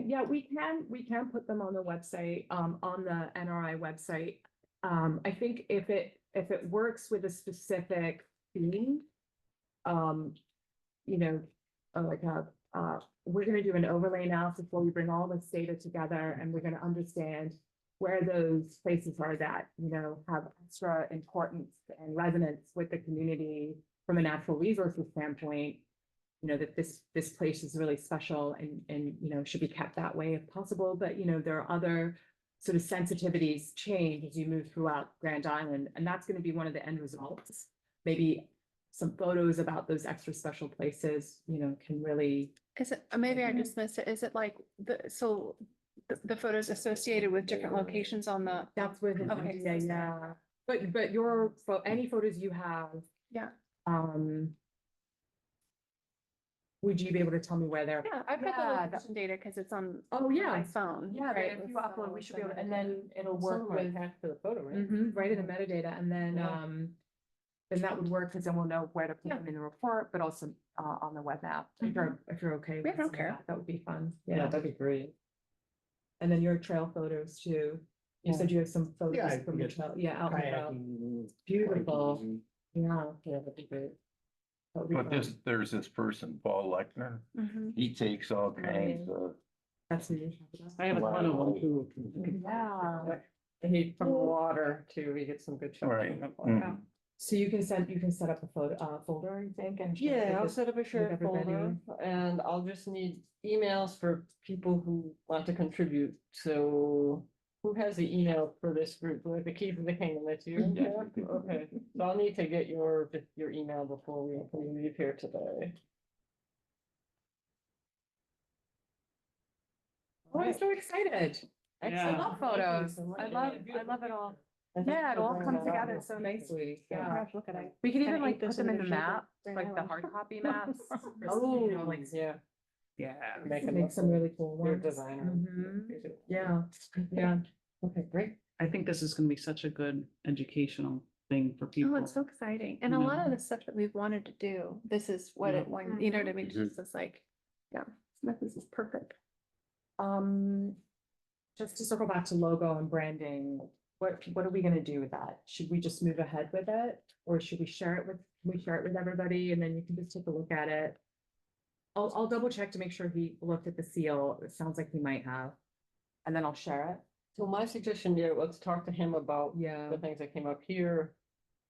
yeah, we can put them on the website, on the NRI website. I think if it works with a specific theme, you know, we're gonna do an overlay analysis where we bring all this data together and we're gonna understand where those places are that, you know, have extra importance and resonance with the community from a natural resources standpoint. You know, that this place is really special and, you know, should be kept that way if possible, but, you know, there are other sort of sensitivities change as you move throughout Grand Island, and that's gonna be one of the end results. Maybe some photos about those extra special places, you know, can really. Is it, maybe I just missed it. Is it like the photos associated with different locations on the? That's where the Okay. idea, yeah. But any photos you have. Yeah. Would you be able to tell me where they're? Yeah, I've got Yeah, the that- location data because it's on. Oh, my yeah. phone. Yeah, right, if you with, upload, we should be able to, the and then it'll work with, Attached to the photo, right? right in the metadata, and then, Yeah. then that would work, because then we'll know where to put them in the report, but also, on the web app, if you're okay. with Yeah, I don't some of care. that, that would be fun, Yeah, yeah. that'd be great. And then your trail photos too. You said you have some Yeah, I photos from your get trail, yeah, out and about. Kayaking. Beautiful, hiking. yeah. Yeah, that'd be great. That would be But fun. there's this person, Paul Lechner, Mhm. he takes all kinds of. That's neat. I have a ton of them too. Yeah, And he, from water too, we get some good shots. Right. from Mhm. that. so you can set up a folder, you think, and. share it Yeah, I'll with set up a shared everybody. folder and I'll just need emails for people who want to contribute. So who has the email for this group? Like the Keys of the Kingdom, that's you? Jeff? Okay, so I'll need to get your email before we leave here today. Oh, I'm so excited. I Yeah. love photos. I love it all. Yeah, it all comes together so nicely. Oh my Yeah. gosh, look at it. We could even Kinda like ate put this them in in the the sugar. map, Grand like the Island. hard copy maps. Oh, You know, like yeah. Yeah. make some really cool Your ones. designer. Mhm. Yeah, yeah. Okay, great. I think this is gonna be such a good educational thing for people. Oh, it's so exciting. And a lot of the stuff that we've wanted to do, this is what it, when, you know what I mean? It's Mhm. just like, yeah, this is perfect. Just to circle back to logo and branding, what are we gonna do with that? Should we just move ahead with it? Or should we share it with everybody and then you can just take a look at it? I'll double check to make sure he looked at the seal. It sounds like he might have. And then I'll share it. So my suggestion, yeah, let's talk to him about Yeah. the things that came up here.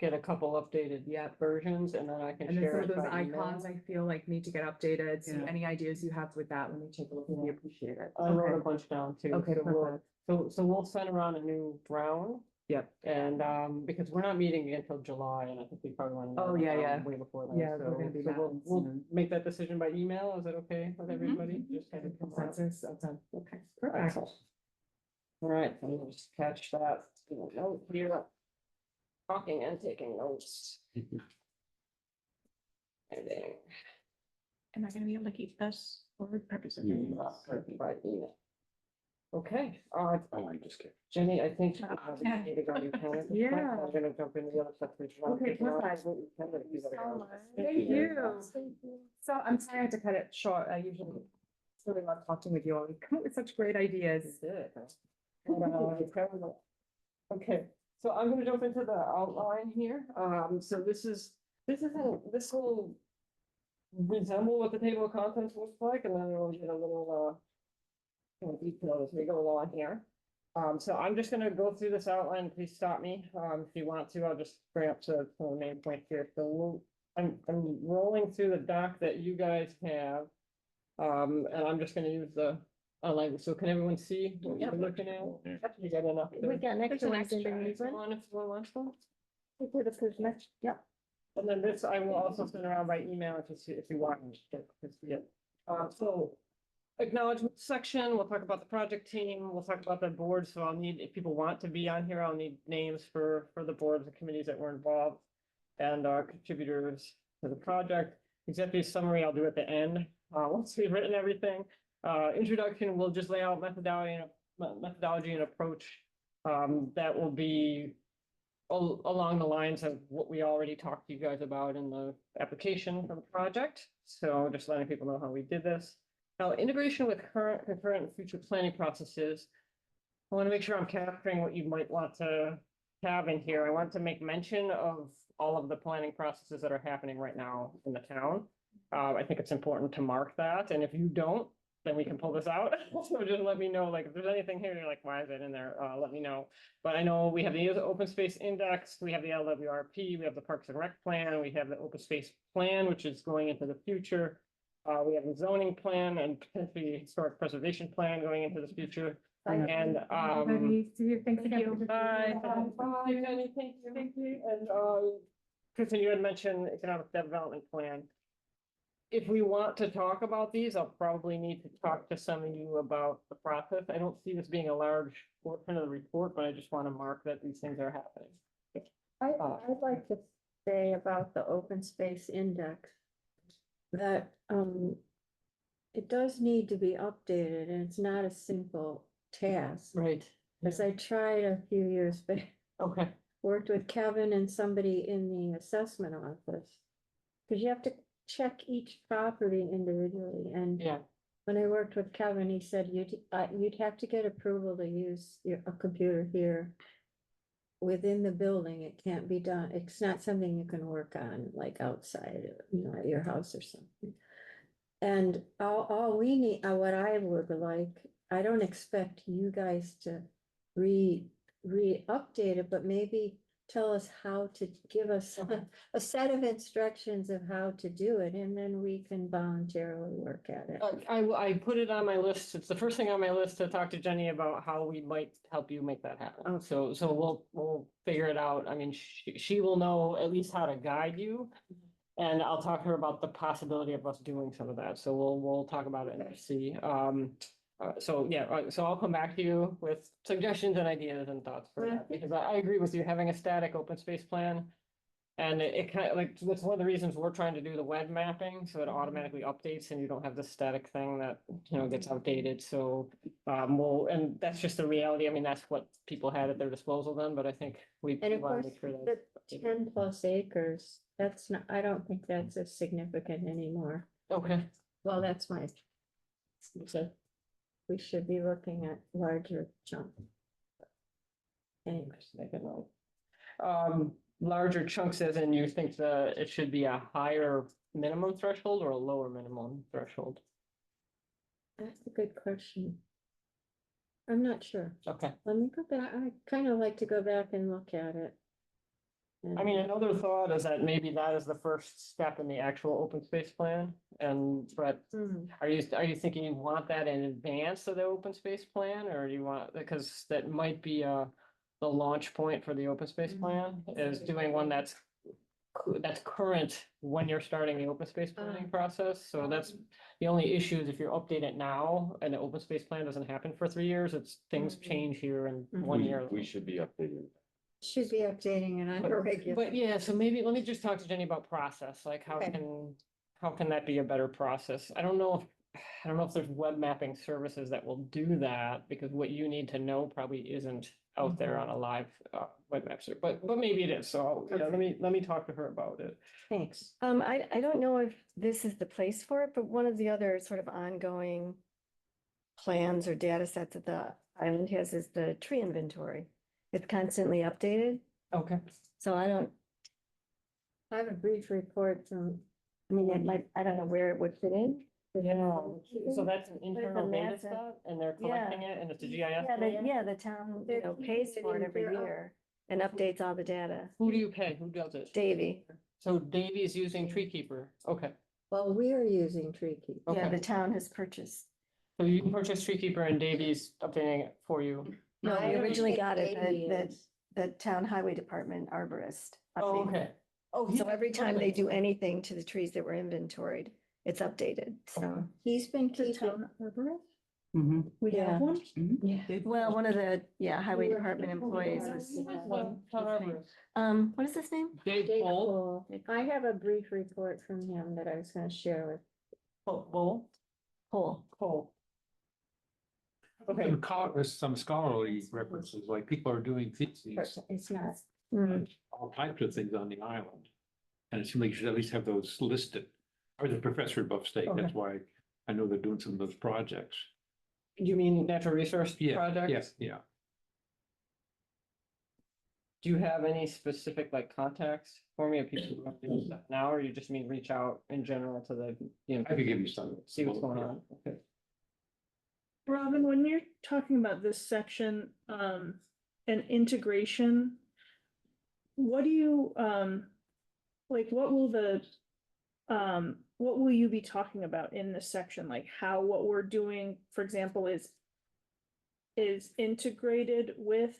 get a couple updated versions and then I can And then share some of it those by email. icons, I feel like need to get updated. So Yeah. any ideas you have with that, let me take a look, we appreciate it. I wrote a Okay. bunch down too. Okay, so we'll- perfect. So we'll send around a new round. Yep. And because we're not meeting again until July and I think we probably want to. Oh, yeah, yeah. Way before that. Yeah, we're So gonna be so back we'll soon. make that decision by email. Is that okay with everybody? Just kind of Consensus, okay. Okay. Perfect. Excellent. All right, so we'll just catch that. Note here. Talking and taking notes. And then. Am I gonna be able to keep this for purposes? By email. Okay, Oh, I'm just kidding. Jenny, I think. Yeah. Yeah. I'm gonna jump into the other stuff. Okay, perfect. Thank you. So I'm sorry I had to cut it short. I usually really love talking with you all. You come up with such great ideas. Okay, so I'm gonna jump into the outline here. So this will resemble what the table of contents looks like, and then we'll get a little kind of detail as we go along here. So I'm just gonna go through this outline. Please stop me. If you want to, I'll just bring up to the main point here. So I'm rolling through the doc that you guys have. And I'm just gonna use the language. So can everyone see what you're looking at? You got enough there? We got next There's an ones in extra. there. If you want, if you want one. We could have put next, yeah. And then this I will also send around by email if you want. To see it. So acknowledgement section, we'll talk about the project team, we'll talk about the board. So I'll need, if people want to be on here, I'll need names for the boards and committees that were involved and contributors to the project. Executive summary I'll do at the end, once we've written everything. Introduction, we'll just lay out methodology and approach that will be along the lines of what we already talked to you guys about in the application for the project. So just letting people know how we did this. Now, integration with current, concurrent, and future planning processes. I want to make sure I'm capturing what you might want to have in here. I want to make mention of all of the planning processes that are happening right now in the town. I think it's important to mark that, and if you don't, then we can pull this out. So just let me know, like, if there's anything here, you're like, why is it in there? Let me know. But I know we have the open space index, we have the LWRP, we have the Parks and Rec plan, we have the open space plan, which is going into the future. We have the zoning plan and potentially historic preservation plan going into the future. And, See you. Thanks Thank again. you. bye. Bye, Jenny. Thank you. Thank you. And, Kristen, you had mentioned economic development plan. If we want to talk about these, I'll probably need to talk to some of you about the process. I don't see this being a large portion of the report, but I just want to mark that these things are happening. I'd like to say about the open space index. That, it does need to be updated and it's not a simple task. Right. As I tried a few years back, Okay. worked with Kevin and somebody in the assessment office. Cause you have to check each property individually, and Yeah. when I worked with Kevin, he said you'd have to get approval to use a computer here. Within the building, it can't be done, it's not something you can work on like outside, at your house or something. And all we need, what I would like, I don't expect you guys to update it, but maybe tell us how to give us a set of instructions of how to do it, and then we can voluntarily work at it. I put it on my list. It's the first thing on my list to talk to Jenny about how we might help you make that happen. Okay. So we'll figure it out. I mean, she will know at least how to guide you. And I'll talk to her about the possibility of us doing some of that. So we'll talk about it and see. So yeah, so I'll come back to you with suggestions and ideas and thoughts for that, because I agree with you, having a static open space plan. And it kind of like, that's one of the reasons we're trying to do the web mapping, so it automatically updates and you don't have the static thing that, gets outdated. So, and that's just the reality. I mean, that's what people had at their disposal then, but I think we And of want to course, make sure that. the 10+ acres, that's not, I don't think that's as significant anymore. Okay. Well, that's my, So, we should be looking at larger chunks. Anyways, make a note. Larger chunks as in you think it should be a higher minimum threshold or a lower minimum threshold? that's a good question. I'm not sure. Okay, Let me go back. I kind of like to go back and look at it. I mean, another thought is that maybe that is the first step in the actual open space plan. And, but Hmm. are you thinking you want that in advance of the open space plan, or do you want, because that might be the launch point for the open space plan is doing one that's current when you're starting the open space planning process. So that's the only issue is if you update it now and the open space plan doesn't happen for 3 years, it's things change here in 1 year. We should be updating. Should be updating it on a regular. But yeah, so maybe let me just talk to Jenny about process, like Okay. how can that be a better process? I don't know if there's web mapping services that will do that, because what you need to know probably isn't out there on a live web map server, but maybe it is, so, you know, let me talk to her about it. Thanks. I don't know if this is the place for it, but one of the other sort of ongoing plans or data sets that the island has is the tree inventory. It's constantly updated, Okay. so I don't, I have a brief report from, I mean, it might, I don't know where it would fit in. Yeah, so that's an a internal data massive- set, and they're yeah. collecting it, and it's a GIS. Yeah, data? the town, They're pays keeping for it it in every their own- year and updates all the data. Who do you pay? Who does it? Davy, So Davy's using Tree Keeper, okay. well, we are using Tree Keep. yeah, Okay. the town has purchased. So you purchased Tree Keeper and Davy's updating it for you. No, I we don't originally think got it, Davy the is. town highway department arborist. Oh, updated. okay. Oh, So every time they do anything to the trees that were inventoried, it's updated, so. He's been The keeping, town arborist? Mhm. We Yeah. have one? Well, one of the, highway We were- department employees was, what is his name? Dave Dave Bull, Cole. I have a brief report from him that I was gonna share with. Bull, Cole. Cole. Okay, There's some scholarly references, like people are doing theses, It's not, Mm. all types of things on the island. And it seems like you should at least have those listed. I was a professor at Buff State, that's why I know they're doing some of those projects. you mean natural resource Yeah, project? yes, yeah. Do you have any specific like contacts for me of people who are doing stuff now, or you just mean reach out in general to the, you know, I could give you some. see what's going on? Okay. Robin, when you're talking about this section, and integration, what do you, like, what will you be talking about in this section? Like how what we're doing, for example, is integrated with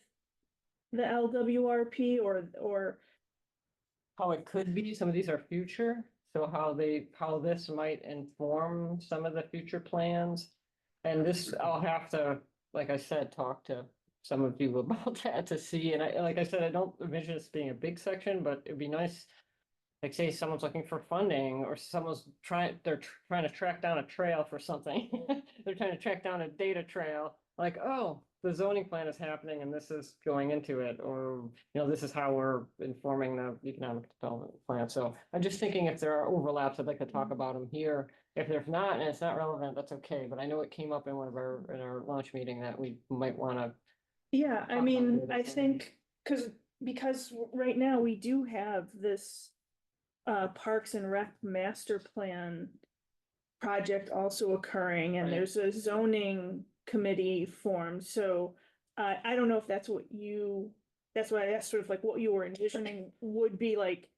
the LWRP or How it could be, some of these are future, so how this might inform some of the future plans. And this, I'll have to, like I said, talk to some of you about that to see, and like I said, I don't envision this being a big section, but it'd be nice. Like say someone's looking for funding or someone's trying to track down a trail for something. They're trying to track down a data trail, like, oh, the zoning plan is happening and this is going into it, or, you know, this is how we're informing the economic development plan. So I'm just thinking if there are overlaps, I'd like to talk about them here. If there's not, and it's not relevant, that's okay, but I know it came up in in our launch meeting that we might wanna. yeah, I Talk mean, about it. I think, because right now we do have this Parks and Rec master plan project also occurring, and Right. there's a zoning committee formed, so I don't know if that's what that's why I asked sort of like what you were envisioning would be like,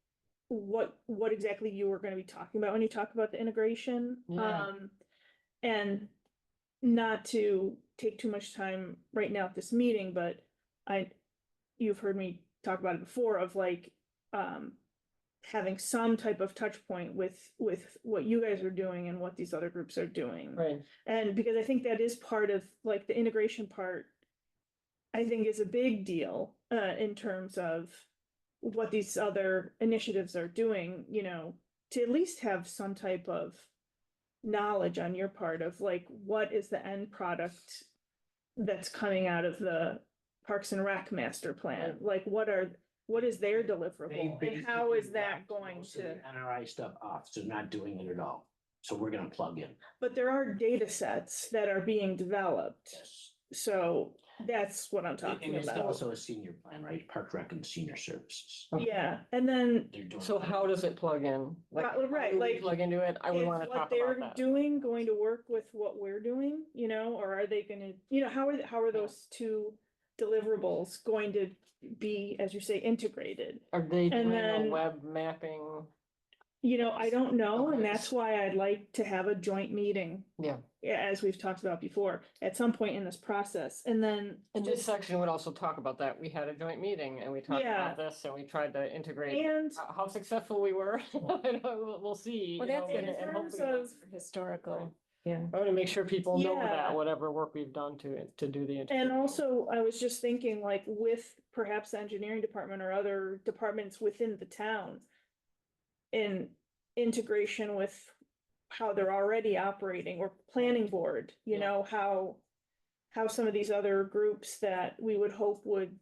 what exactly you were gonna be talking about when you talk about the integration. Yeah. And not to take too much time right now at this meeting, but you've heard me talk about it before of like, having some type of touch point with what you guys are doing and what these other groups are doing. Right. And because I think that is part of like the integration part, I think is a big deal, in terms of what these other initiatives are doing, you know, to at least have some type of knowledge on your part of like, what is the end product that's coming out of the Parks and Rec master plan? Like, what is their deliverable and how is that going Most of to? the NRI stuff off, so not doing it at all. So we're gonna plug in. But there are data sets that are being developed, Yes. so that's what I'm And talking there's about. also a senior plan, right? Park Rec and Senior Services. Yeah, and then They're doing. So how does it plug in? Like, Right, right, how do we like, plug into it, I would is wanna what talk they're about that. doing going to work with what we're doing, you know, or are they gonna, you know, how are those two deliverables going to be, as you say, integrated? Are they And doing a then- web mapping? You know, I don't know, Okay. and that's why I'd like to have a joint meeting. Yeah. As we've talked about before, at some point in this process, and then. And this section would also talk about that. We had a joint meeting and we talked Yeah. about this and we tried to integrate. And How successful we were, we'll see. Well, you know, that's and- in and terms hopefully- of, Historical, yeah. I want to make sure people know Yeah. that, whatever work we've done to do the. and integration. also I was just thinking like with perhaps the engineering department or other departments within the town. In integration with how they're already operating or planning board, you Yeah. know, how some of these other groups that we would hope would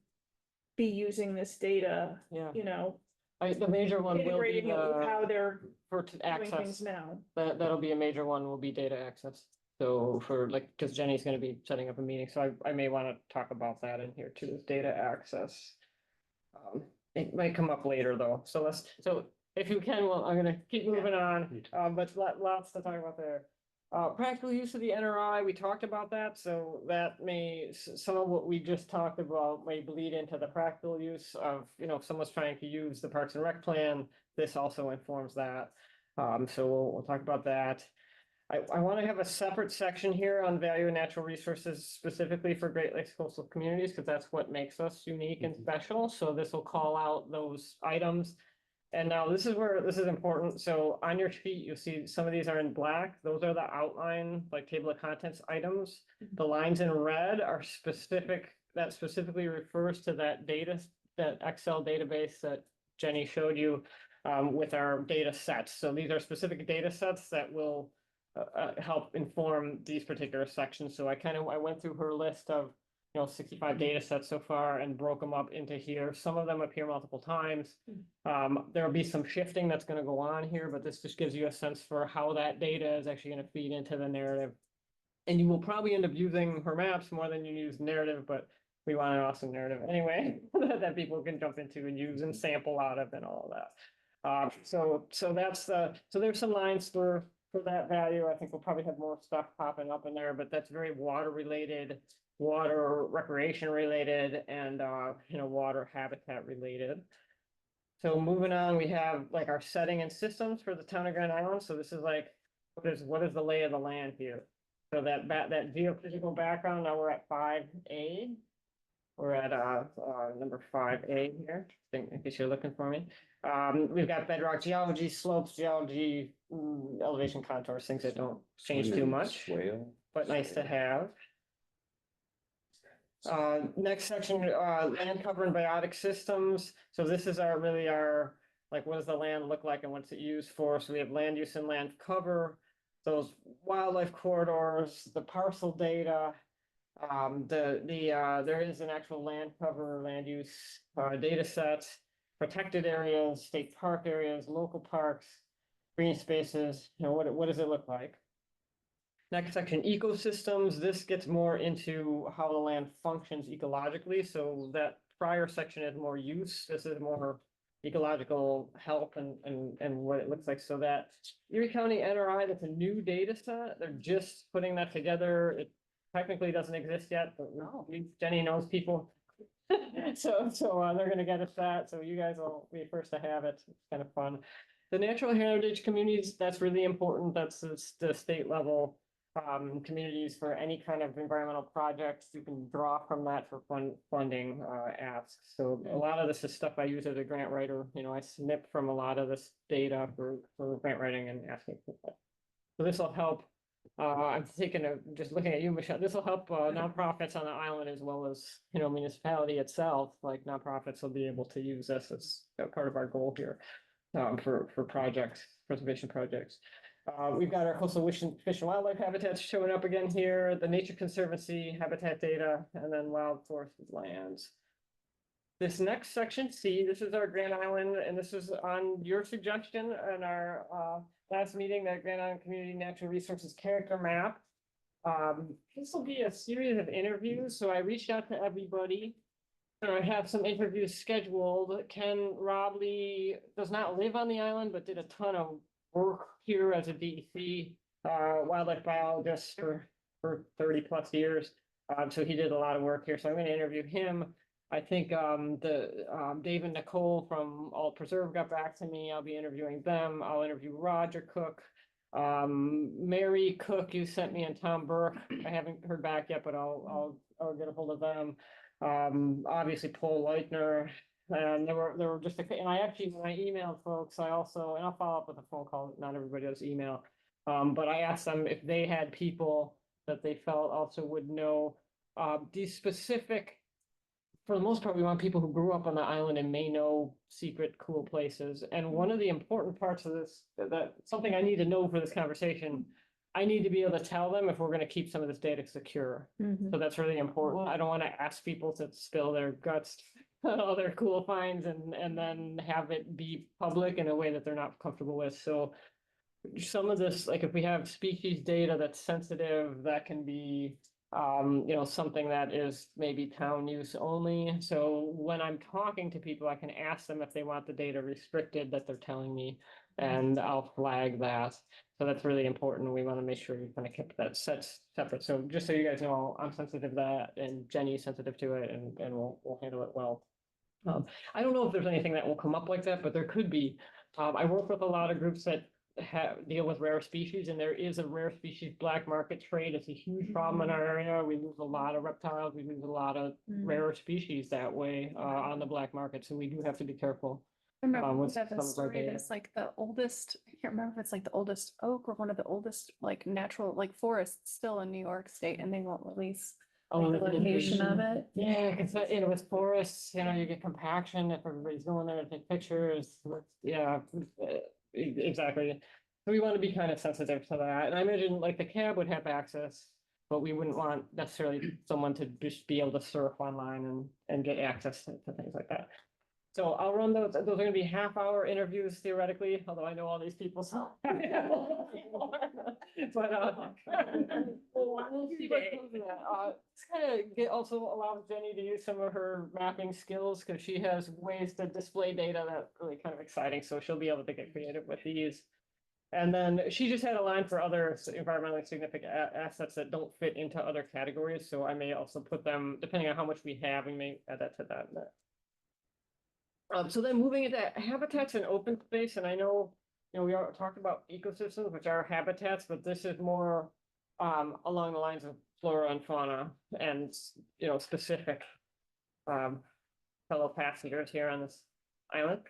be using this data, Yeah, you know, the major one will be integrating it with how the, they're for doing access, things now. that'll be a major one, will be data access. So for like, because Jenny's gonna be setting up a meeting, so I may want to talk about that in here too, is data access. It might come up later though, so if you can, well, I'm gonna keep moving on, but lots to talk about there. Practical use of the NRI, we talked about that, so that may, some of what we just talked about may bleed into the practical use of, you know, if someone's trying to use the Parks and Rec plan, this also informs that. So we'll talk about that. I want to have a separate section here on value of natural resources specifically for Great Lakes coastal communities, because that's what makes us unique and special. So this will call out those items. And now this is where this is important. So on your sheet, you'll see some of these are in black. Those are the outline, like table of contents items. The lines in red are specific, that specifically refers to that data, that Excel database that Jenny showed you with our data sets. So these are specific data sets that will help inform these particular sections. So I went through her list of, 65 data sets so far and broke them up into here. Some of them appear multiple times. There'll be some shifting that's going to go on here, but this just gives you a sense for how that data is actually going to feed into the narrative. And you will probably end up using her maps more than you use narrative, but we want an awesome narrative anyway, that people can jump into and use and sample out of and all of that. So that's so there's some lines for that value. I think we'll probably have more stuff popping up in there, but that's very water related, water recreation related, and water habitat related. So moving on, we have like our setting and systems for the town of Grand Island. So this is like, what is the lay of the land here? So that geophysical background, now we're at 5A. We're at number 5A here, in case you're looking for me. We've got bedrock geology, slopes geology, elevation contours, things that don't change too much, but nice to have. Next section, land cover and biotic systems. So this is our, like, what does the land look like and what's it used for? So we have land use and land cover, those wildlife corridors, the parcel data. There is an actual land cover, land use, data sets, protected areas, state park areas, local parks, green spaces, what does it look like? Next section, ecosystems. This gets more into how the land functions ecologically. So that prior section is more use. This is more ecological health and what it looks like. So that Erie County NRI, that's a new data set. They're just putting that together. It technically doesn't exist yet, but Jenny knows people. So they're gonna get us that. So you guys will be first to have it. It's kind of fun. The natural heritage communities, that's really important. That's the state level communities for any kind of environmental projects. You can draw from that for funding asks. So a lot of this is stuff I use as a grant writer. I snip from a lot of this data for grant writing and asking for that. So this will help. I'm just looking at you, Michelle. This will help nonprofits on the island as well as municipality itself. Like nonprofits will be able to use this as part of our goal here for projects, preservation projects. We've got our coastal fish and wildlife habitats showing up again here, the Nature Conservancy habitat data, and then wild forested lands. This next section, C, this is our Grand Island, and this is on your suggestion in our last meeting, that Grand Island Community Natural Resources Character Map. This will be a series of interviews, so I reached out to everybody. I have some interviews scheduled. Ken Robley does not live on the island, but did a ton of work here as a DEC wildlife biologist for 30 plus years. So he did a lot of work here, so I'm gonna interview him. I think Dave and Nicole from Alt Preserve got back to me. I'll be interviewing them. I'll interview Roger Cook. Mary Cook, you sent me, and Tom Burke. I haven't heard back yet, but I'll get a hold of them. Obviously Paul Leitner. And there were just and I actually, when I emailed folks, I also, and I'll follow up with a phone call, not everybody does email. But I asked them if they had people that they felt also would know these specific, for the most part, we want people who grew up on the island and may know secret cool places. And one of the important parts of this, that something I need to know for this conversation, I need to be able to tell them if we're going to keep some of this data secure. So that's really important. I don't want to ask people to spill their guts, all their cool finds, and then have it be public in a way that they're not comfortable with. So some of this, like if we have species data that's sensitive, that can be something that is maybe town use only. So when I'm talking to people, I can ask them if they want the data restricted that they're telling me, and I'll flag that. So that's really important. We want to make sure we kind of keep that separate. So just so you guys know, I'm sensitive to that, and Jenny's sensitive to it, and we'll handle it well. I don't know if there's anything that will come up like that, but there could be. I work with a lot of groups that deal with rare species, and there is a rare species black market trade. It's a huge problem in our area. We lose a lot of reptiles. We lose a lot of rare species that way on the black market. So we do have to be careful. I remember with we have some a of our story data. that's like the oldest, I can't remember if it's like the oldest oak or one of the oldest like natural like forests still in New York State, and they won't release like, the location of it. Yeah, because with forests, you get compaction if everybody's going there to take pictures. Yeah, exactly. So we want to be kind of sensitive to that. And I imagine like the cab would have access, but we wouldn't want necessarily someone to just be able to surf online and get access to things like that. So I'll run those. Those are going to be half-hour interviews theoretically, although I know all these people. So. But we'll see what comes of that. This kind of also allows Jenny to use some of her mapping skills, because she has ways to display data that really kind of exciting. So she'll be able to get creative with these. And then she just had a line for other environmentally significant assets that don't fit into other categories. So I may also put them, depending on how much we have, we may add that to that. So then moving into habitats and open space, and I know, we are talked about ecosystems, which are habitats, but this is more along the lines of flora and fauna and, specific fellow passengers here on this island.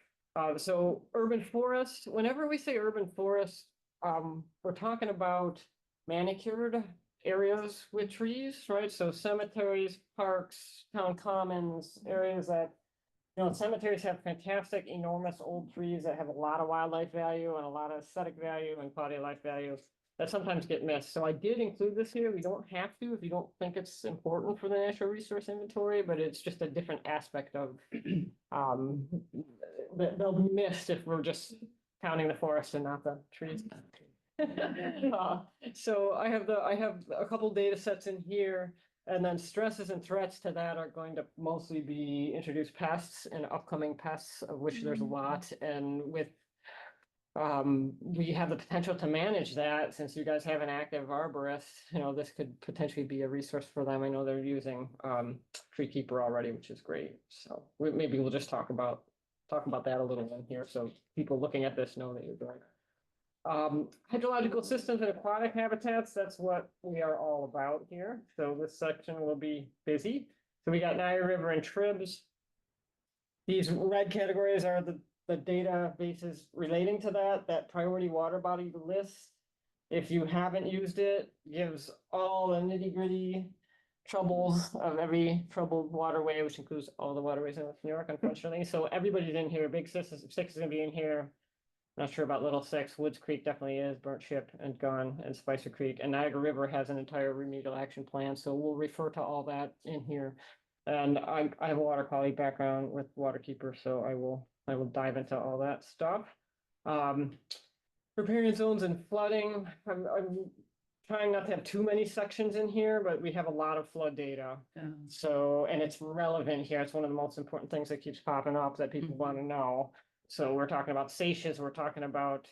So urban forest, whenever we say urban forest, we're talking about manicured areas with trees, right? So cemeteries, parks, town commons, areas that cemeteries have fantastic, enormous old trees that have a lot of wildlife value and a lot of aesthetic value and quality of life value that sometimes get missed. So I did include this here. We don't have to if you don't think it's important for the natural resource inventory, but it's just a different aspect of that they'll be missed if we're just counting the forest and not the trees. So I have a couple data sets in here. And then stresses and threats to that are going to mostly be introduced pests and upcoming pests, of which there's a lot. And with we have the potential to manage that, since you guys have an active arborist, this could potentially be a resource for them. I know they're using Treekeeper already, which is great. So maybe we'll just talk about that a little in here, so people looking at this know that you're doing it. Hydrological systems and aquatic habitats, that's what we are all about here. So this section will be busy. So we got Niagara River and Tribs. These red categories are the databases relating to that priority water body list. If you haven't used it, gives all the nitty-gritty troubles of every troubled waterway, which includes all the waterways in New York, unfortunately. So everybody's in here. Big Six is gonna be in here. Not sure about Little Six. Woods Creek definitely is, Burnt Ship and Gone, and Spicer Creek. And Niagara River has an entire remedial action plan, so we'll refer to all that in here. And I have a water quality background with Waterkeeper, so I will dive into all that stuff. Riparian zones and flooding. I'm trying not to have too many sections in here, but we have a lot of flood data. So, and it's relevant here. It's one of the most important things that keeps popping up that people want to know. So we're talking about seiches, we're talking about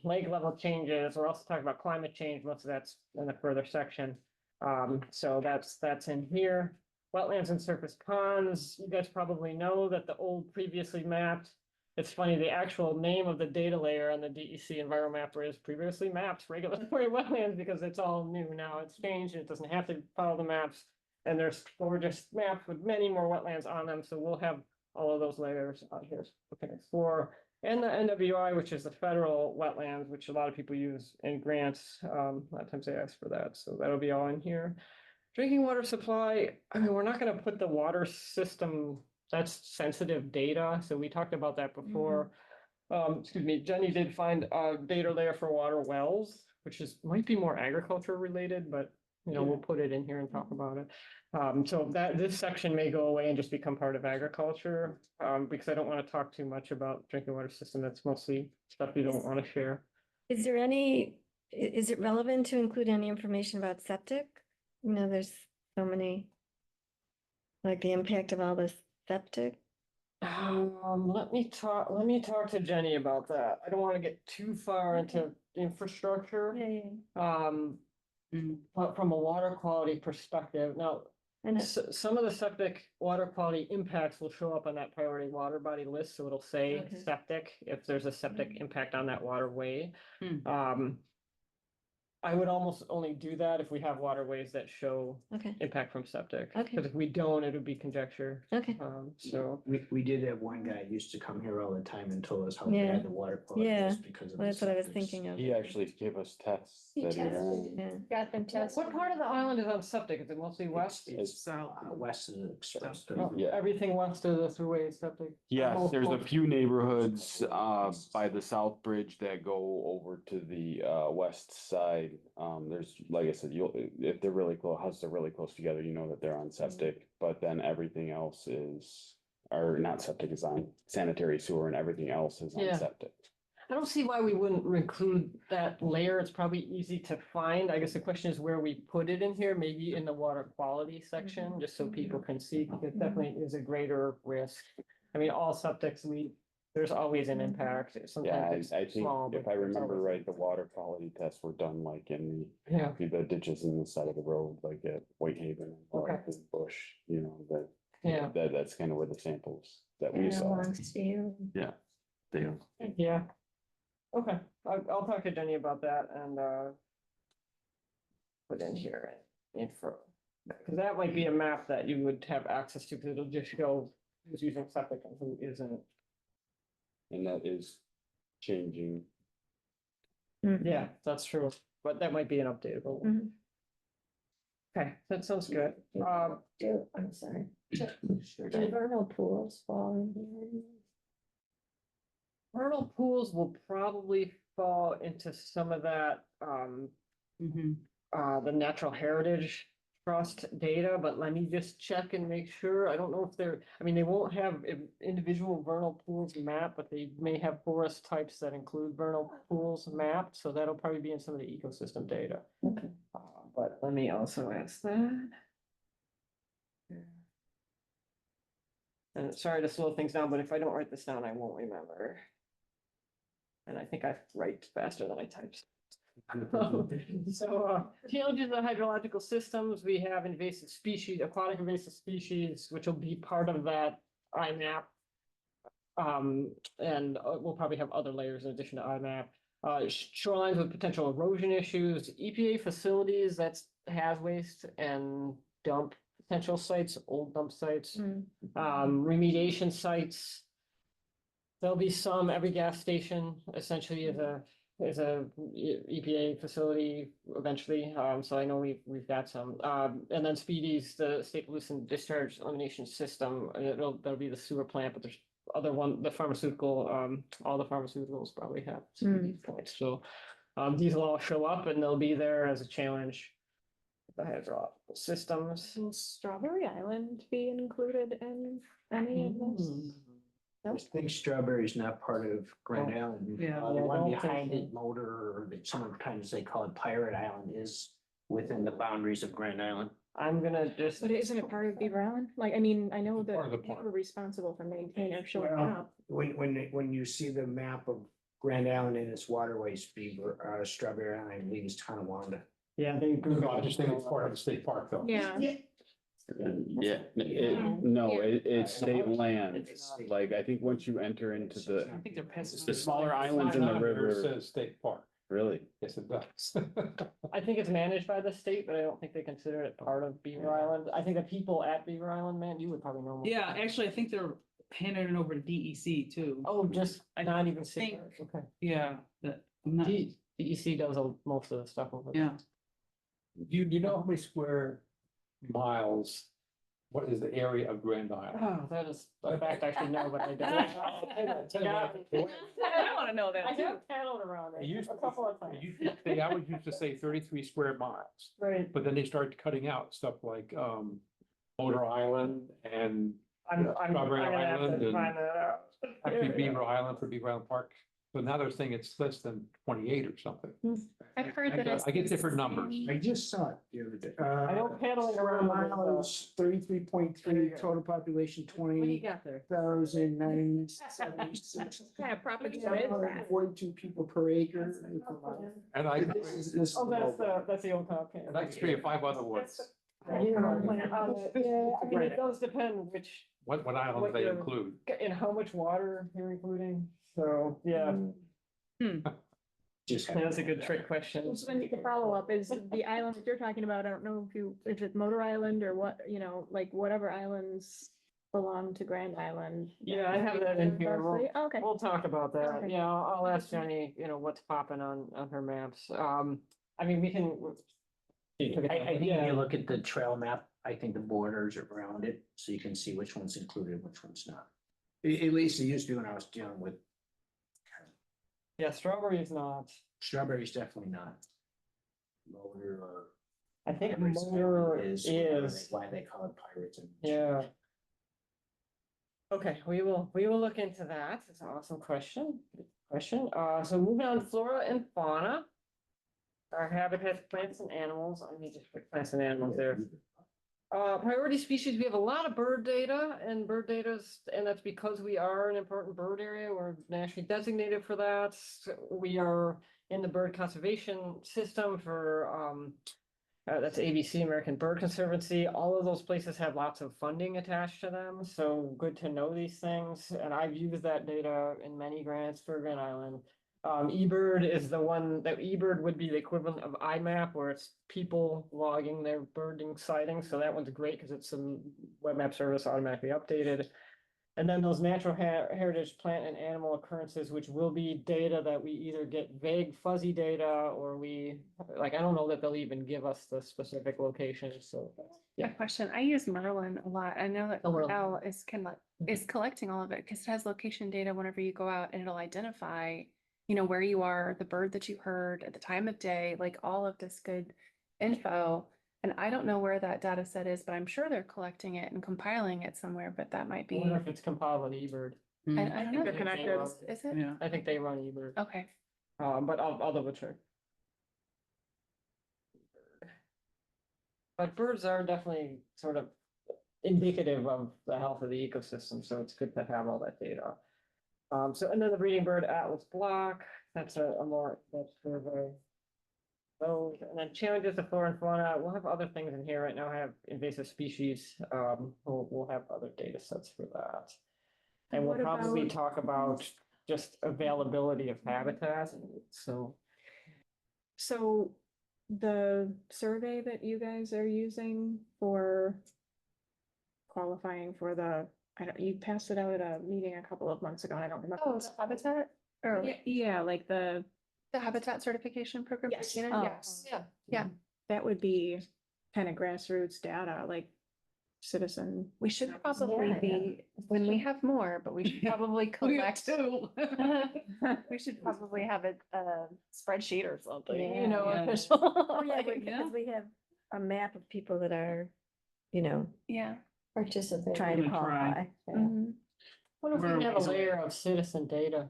lake level changes, we're also talking about climate change. Most of that's in the further section. So that's in here. Wetlands and surface ponds, you guys probably know that the old previously mapped. It's funny, the actual name of the data layer on the DEC EnviroMapper is previously mapped regulatory wetlands because it's all new now. It's changed. It doesn't have to follow the maps. And there's gorgeous maps with many more wetlands on them. So we'll have all of those layers out here. Okay, and the NWI, which is the federal wetlands, which a lot of people use in grants. A lot of times they ask for that. So that'll be all in here. Drinking water supply, I mean, we're not gonna put the water system, that's sensitive data, so we talked about that before. Excuse me, Jenny did find a data layer for water wells, which might be more agriculture related, but you know, we'll put it in here and talk about it. So this section may go away and just become part of agriculture, because I don't want to talk too much about drinking water system. That's mostly stuff you don't want to share. Is it relevant to include any information about septic? You know, there's so many, like the impact of all this septic. Let me talk to Jenny about that. I don't want to get too far into infrastructure. But from a water quality perspective, now, And some of the septic water quality impacts will show up on that priority water body list, so it'll say Okay. septic, if there's a septic impact on that waterway. Hmm. I would almost only do that if we have waterways that show okay, impact from septic. Okay. Because if we don't, it would be conjecture. okay, So, We did have one guy used to come here all the time and told us how Yeah. bad the water quality Yeah. is because of. well, that's what I was septics. thinking of. He actually gave us tests. He that he tested. ran. Yeah, Got them tested. what part of the island is on septic? Is it mostly west? It's So, west of the express. Oh, Yeah. Everything west of the thruway is septic. Yes, there's a Most- few neighborhoods by the South Bridge that go over to the west side. There's, like I said, if they're really close, houses are really close together, you know that they're on septic, but then everything else is, or not septic, is on sanitary sewer and everything else is Yeah. on septic. I don't see why we wouldn't include that layer. It's probably easy to find. I guess the question is where we put it in here, maybe in the water quality section, just so people can see. It definitely is a greater risk. I mean, all septics there's always an impact. Yeah, Sometimes I it's think small. if but I there's remember always- right, the water quality tests were done like in Yeah, the ditches in the side of the road, like at Whitehaven and Okay. Wellington Bush, you know, yeah, that's kind of where the samples that we and it saw. belongs to you. They are. yeah. Okay, I'll talk to Jenny about that and put in here info. Because that might be a map that you would have access to, because it'll just show who's using septic and who isn't. And that is changing. Yeah, that's true, but that might be an updatable one. Mhm. Okay, that sounds good. I'm sorry. Do vernal pools fall in here? Vernal pools will probably fall into some of that, mhm. the Natural Heritage Trust data, but let me just check and make sure. I don't know if they won't have individual vernal pools mapped, but they may have forest types that include vernal pools mapped, so that'll probably be in some of the ecosystem data. Okay. But let me also ask that. And sorry to slow things down, but if I don't write this down, I won't remember. And I think I write faster than I type. So, challenges of hydrological systems, we have invasive species, aquatic invasive species, which will be part of that IMAP. And we'll probably have other layers in addition to IMAP. Shorelines with potential erosion issues, EPA facilities, that's has waste and dump potential sites, old dump sites. Mm. Remediation sites. There'll be some, every gas station essentially is a EPA facility eventually. So I know we've got some. And then Speedy's the state pollution discharge elimination system. And that'll be the sewer plant, but there's the pharmaceutical, all the pharmaceuticals probably have Speedy's points. So these will all show up and they'll be there as a challenge. The hydrological systems. Will Strawberry Island be included in any of this? I think Strawberry's not part of Grand Island. Yeah. The Yeah, I one don't think behind so. it, Motor, or sometimes they call it Pirate Island, is within the boundaries of Grand Island. I'm gonna just. But isn't it part of Beaver Island? Like, I mean, I know Part of the that park. we're responsible for maintaining or showing Well, up. When you see the map of Grand Island and its waterways, Beaver, Strawberry Island leaves Tonawanda. Yeah, they. No, I just think it's part of the state park though. Yeah. No, it's state land. It's not. Like, I think once you enter into the, I think they're passing. the smaller islands in the river, Says state park. really. Yes, it does. I think it's managed by the state, but I don't think they consider it part of Beaver Island. I think the people at Beaver Island, man, you would probably know more. Yeah, actually, I think they're handing it over to DEC too. Oh, just I not even city. think- Okay. Yeah, that, I'm not, DEC does most of the stuff over there. yeah. Do you know how many square miles, what is the area of Grand Island? Oh, that is a fact I should know, but I don't. I wanna know that I too. have town around It it, used a couple of times. They always used to say 33 square miles, Right. but then they started cutting out stuff like Motor Island and I'm Strawberry gonna have Island to and- find that out. actually Beaver Island for Beaver Island Park. So now they're saying it's less than 28 or something. I've heard that it's. I get different numbers. I just saw it the other day. I know paddling around. Miles, 33.3, total population, What do you 20,976. got there? Kind of propaganda is that? 42 people per acre. And I, Oh, that's the old top. and I can show you 5 other ones. Yeah, I mean, it does depend which, What islands What they you're- include. and how much water you're including, so, yeah, Just. that's a good trick question. So then the follow-up is the island that you're talking about, I don't know if it's Motor Island or what, like whatever islands belong to Grand Island. Yeah, I have that in here. Roughly? Okay. We'll talk about that. Okay. Yeah, I'll ask Jenny, what's popping on her maps. I mean, we can. I think if you look at the trail map, I think the borders are around it, so you can see which one's included, which one's not. At least it used to when I was dealing with Yeah, strawberry is not. strawberries, definitely not. Motor or. I think Pirates motor is is, why they call it pirates. and- yeah. Okay, we will look into that. It's an awesome question. Good question. So moving on, flora and fauna. Our habitats, plants and animals. I need to put plants and animals there. Priority species, we have a lot of bird data and and that's because we are an important bird area. We're nationally designated for that. We are in the bird conservation system for, that's ABC, American Bird Conservancy. All of those places have lots of funding attached to them, so good to know these things. And I've used that data in many grants for Grand Island. eBird is the one that eBird would be the equivalent of IMAP, where it's people logging their birding sightings. So that one's great because it's some web map service automatically updated. And then those natural heritage plant and animal occurrences, which will be data that we either get vague fuzzy data or I don't know that they'll even give us the specific locations, so. A question. I use Merlin a lot. I know that Oh, Merlin. Cornell is collecting all of it because it has location data whenever you go out and it'll identify, where you are, the bird that you heard at the time of day, like all of this good info. And I don't know where that data set is, but I'm sure they're collecting it and compiling it somewhere, but that might I be. wonder if it's compiled with eBird. I don't know. they're connected. Is it? Yeah. I think they run eBird, Okay. but I'll double check. But birds are definitely sort of indicative of the health of the ecosystem, so it's good to have all that data. And then the breeding bird atlas block, that's that's survey. Those, and then challenges of flora and fauna, we'll have other things in here right now, I have invasive species, we'll have other data sets for that. And we'll What probably about- talk about just availability of habitat, so. So the survey that you guys are using for qualifying for you passed it out at a meeting a couple of months ago, and I don't remember. Oh, the habitat or Yeah, like the, the habitat certification program? for Yes. Canada? Oh. Yes. that would be kind of grassroots data, like citizen. We should probably be, when we have more, but we should probably collect. Two. We should probably have a spreadsheet or something, Yeah. official. Oh, yeah, like- because we have a map of people that are, Yeah. Participate. trying to Gonna try. qualify. Yeah. Mhm. What if Where- we have a layer of citizen data?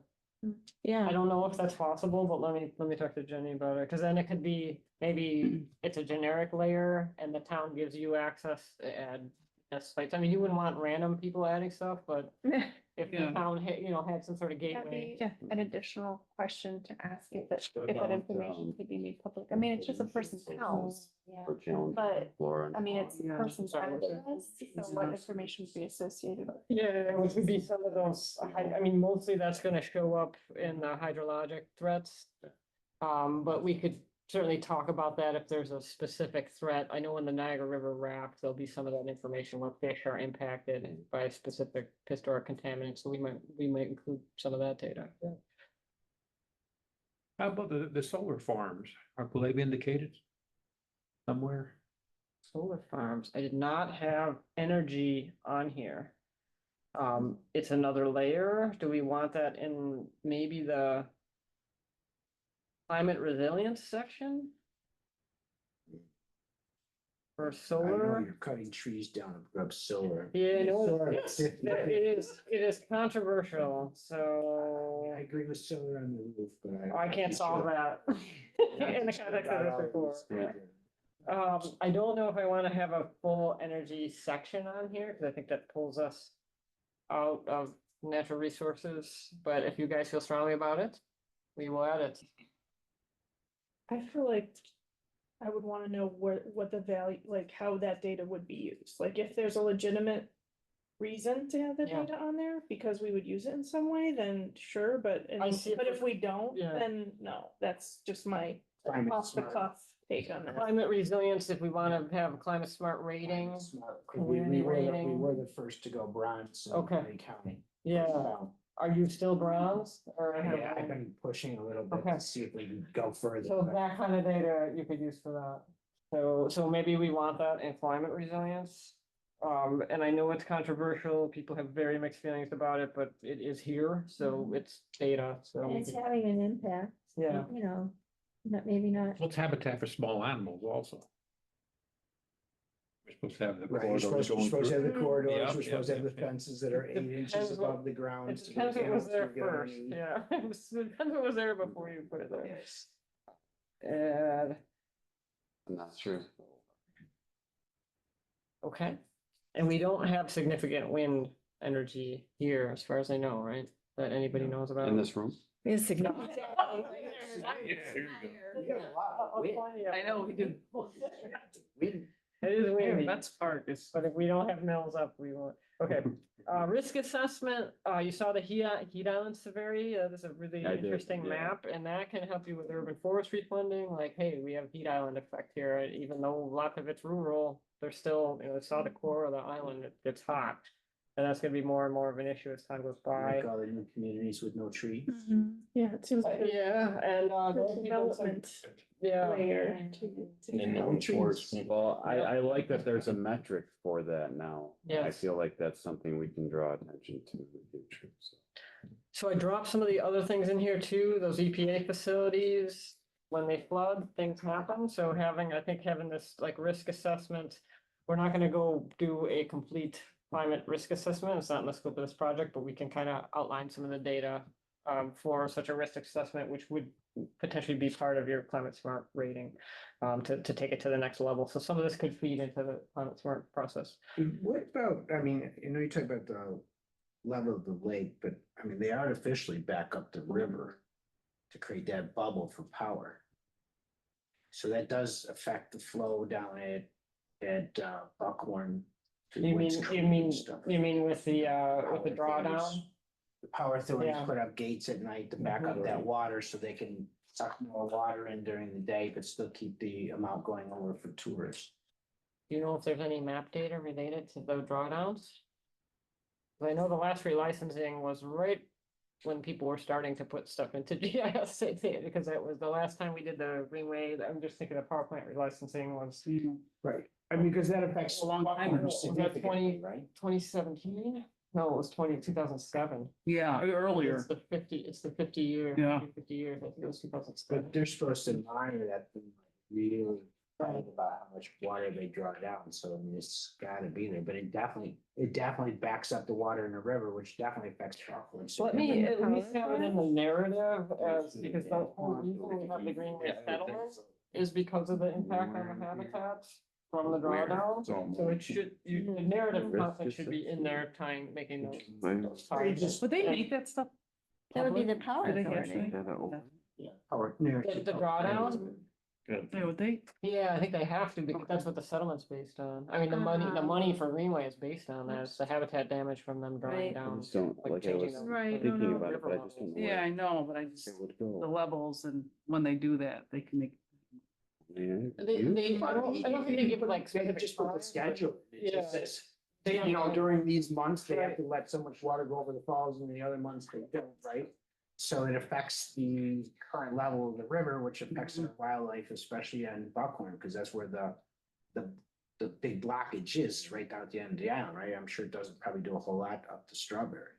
Yeah. I don't know if that's possible, but let me talk to Jenny about it, because then it could be, maybe it's a generic layer and the town gives you access to add test sites. I mean, you wouldn't want random people adding stuff, but if the Yeah. town had, had some sort of That'd gateway. be an additional question to ask if that, What if that about, information could be made public. I mean, it's just a person's house. Or challenge But, Laura and- I mean, it's a Yeah. person's Sorry, what's address, so what information would be associated with? Yeah, which would be some of those, I mean, mostly that's gonna show up in the hydrologic threats. But we could certainly talk about that if there's a specific threat. I know in the Niagara River raft, there'll be some of that information where fish are impacted by specific historic contaminants, so we might include some of that data. How about the solar farms? Will they be indicated somewhere? Solar farms, I did not have energy on here. It's another layer. Do we want that in maybe the climate resilience section? For I know solar? you're cutting trees down to grub solar. Yeah, no, Solar, it is controversial, so I agree with solar on the roof, but I can't solve that. In the context of this report. Yeah. I don't know if I wanna have a full energy section on here, cause I think that pulls us out of natural resources, but if you guys feel strongly about it, we will add it. I feel like I would wanna know what the value, like how that data would be used, like if there's a legitimate reason to have the Yeah. data on there, because we would use it in some way, then sure, but, I see. but if we don't, Yeah. then no, that's just my Climate off the smart. cuff take on that. Climate resilience, if we wanna have a climate smart rating, Smart. community We rating. were the first to go bronze in Okay. Lake County. yeah, So, are you still bronze? Or have yeah, I've you- been pushing a little bit Okay. to see if we can go further. So but- that kind of data you could use for that. So maybe we want that in climate resilience. And I know it's controversial, people have very mixed feelings about it, but it is here, so it's data, so. And we it's could- having an impact, Yeah, you know, maybe not. What's habitat for small animals also? We're supposed to have the Right, you're corridors supposed going to have through. the corridors, Yeah, we're supposed to have yeah, the yeah. fences that are 8 inches Depends what- above the ground. it so the depends what was animals there don't get first, underneath. yeah, it depends what was there before you put it there. Yes. And, I'm not sure. okay, and we don't have significant wind energy here, as far as I know, right? That anybody knows about? In this room? It's significant. I know, we did. It is windy. That's part, it's. But if we don't have mills up, we won't. Okay, risk assessment, you saw the heat island severity, this is a really I did, interesting yeah. map, and that can help you with urban forestry funding, like, hey, we have heat island effect here, even though a lot of it's rural, there's still, saw the core of the island, it's hot. And that's gonna be more and more of an issue as time goes by. Like all the new communities with no trees. Yeah, it seems like a Yeah, and, good development yeah. layer to. And no trees. enforcement. Well, I like that there's a metric for that now. I Yes. feel like that's something we can draw attention to in the future, so. So I dropped some of the other things in here too, those EPA facilities, when they flood, things happen, so I think having this like risk assessment. We're not gonna go do a complete climate risk assessment, it's not in the scope of this project, but we can kind of outline some of the data. For such a risk assessment, which would potentially be part of your climate smart rating, to take it to the next level, so some of this could feed into the climate smart process. What about, I mean, you talk about the level of the lake, but I mean, they artificially back up the river to create that bubble for power. So that does affect the flow down at Buckhorn. You mean with the drawdown? The power authorities Yeah. put up gates at night to back up that water so they can suck more water in during the day, but still keep the amount going over for tourists. Do you know if there's any map data related to the drawdowns? 'Cause I know the last relicensing was right when people were starting to put stuff into GIS, because that was the last time we did the Greenway, I'm just thinking the power plant relicensing was Right. I mean, because that affects A long time Buckhorn ago. Was that significantly, right? 2017? No, it was 2007. Yeah, earlier. It's the 50 year. Yeah. 50 years, I think it was 2007. But they're supposed to monitor that thing really tight about how much water they draw down, so I mean, it's gotta be there, but it definitely backs up the water in the river, which definitely affects Buckhorn. So let me at least have it in the narrative as, because the whole reason we have the Greenway settlement is because of the impact on the habitats. from the Where? drawdown. So it should, the narrative Where's content this should be in there tying, making those. Where those Would they make that stuff? That would be the public? power Do they have authority. to? Yeah. Or near. The drawdown? Yeah, would they? Yeah, I think they have to, because that's what the settlement's based on. I mean, the money for Greenway is based on that. It's the habitat damage from them drawing Right. I down. just don't, like like I changing was the- Right, the no, thinking no. about it, but I river just don't know Yeah, where I know, but I just, it would the go. levels and when they do that, they can make. Man, They, you- I don't think they give like They specific just put the times, but- schedule. It just Yeah. says, they, you know, during these months, they have to let so much water go over the falls and the other months they don't, right? So it affects the current level of the river, which affects the wildlife, especially on Buckhorn, because that's where the big blockage is, right down at the end of the island, right? I'm sure it doesn't probably do a whole lot up to Strawberry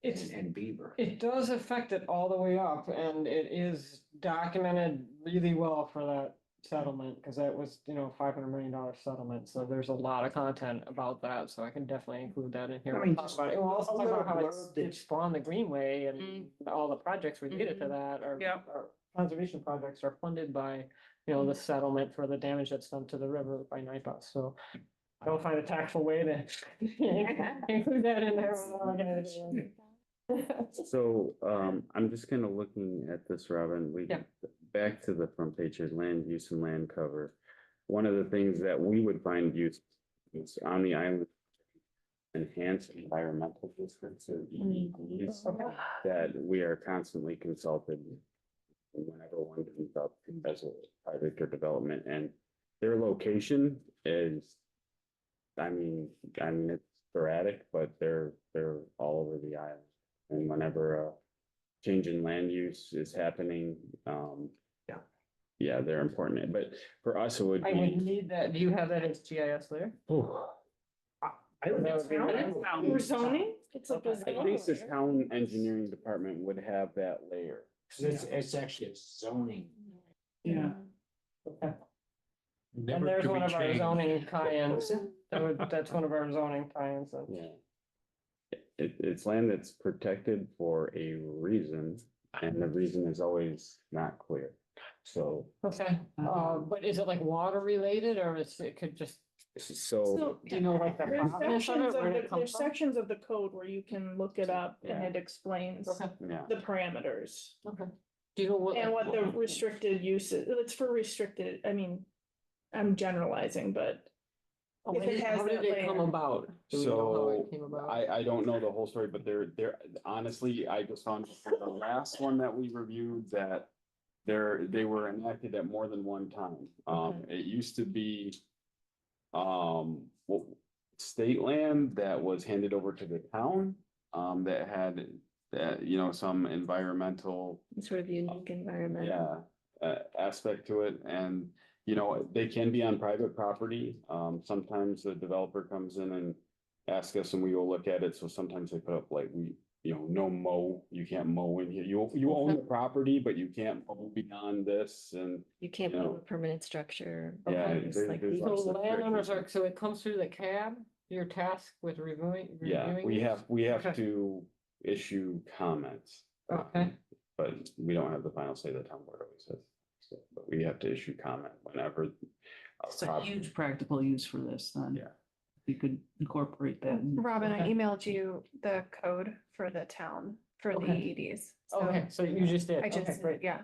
It's, and Beaver. it does affect it all the way up, and it is documented really well for that settlement, because that was, $500 million settlement, so there's a lot of content about that, so I can definitely include that in here. I We'll mean, talk just about it. We'll also a talk about little how blurb that- it spawned the Greenway and all the projects related to that, or Yep. or conservation projects are funded by, the settlement for the damage that's done to the river by NIPA, so I will find a tactful way to include that in there. So, I'm just kind of looking at this, Robin, Yeah. back to the front page here, land use and land cover. One of the things that we would find use is on the island. Enhance environmental districts or EEDs that we are constantly consulted. Whenever one comes up as a project or development, and their location is. I mean, it's sporadic, but they're all over the island. And whenever a change in land use is happening, yeah, they're important, but for us, it would I would be. need that. Do you have that as GIS there? I would That would be Town. For zoning, it's like a I zoning. think the town engineering department would have that layer. It's actually a zoning. Yeah. Okay. And Never there's to one be of our changed. zoning tie-ins. That's one of our zoning tie-ins. Yeah. It's land that's protected for a reason, and the reason is always not clear. So, Okay, but is it like water related, or it could just, so, do you know, like the There's provenance of it, sections of where the, it comes there's from? sections of the code where you can look it up and Yeah. it explains Okay, yeah, the parameters. okay. Do you know what? And what the restricted use is, it's for restricted, I mean, I'm generalizing, but Oh, if it has how did that it come layer. about? Do we know how so it came about? I don't know the whole story, but they're honestly, I just found for the last one that we reviewed that they were enacted at more than one time. It used to be well, state land that was handed over to the town, that had, some environmental, Sort of unique environment. aspect to it, and, they can be on private property. Sometimes the developer comes in and asks us and we will look at it, so sometimes they put up like, no mow, you can't mow in here, you own the property, but you can't mow beyond this, and You can't You build know. a permanent structure. Yeah, things there- like there's these. lots So of landowners are, so it comes through the cab, your task with reviewing? yeah, reviewing we these? have Okay. to issue comments. Okay. But we don't have the final say, the town board always says, so, but we have to issue comment whenever. It's a huge practical use for this then. Yeah. You could incorporate that. in- Robin, I Okay. emailed you the code for the town, for the Okay. EEDs. So Okay, so you just did, I okay, just, great. yeah.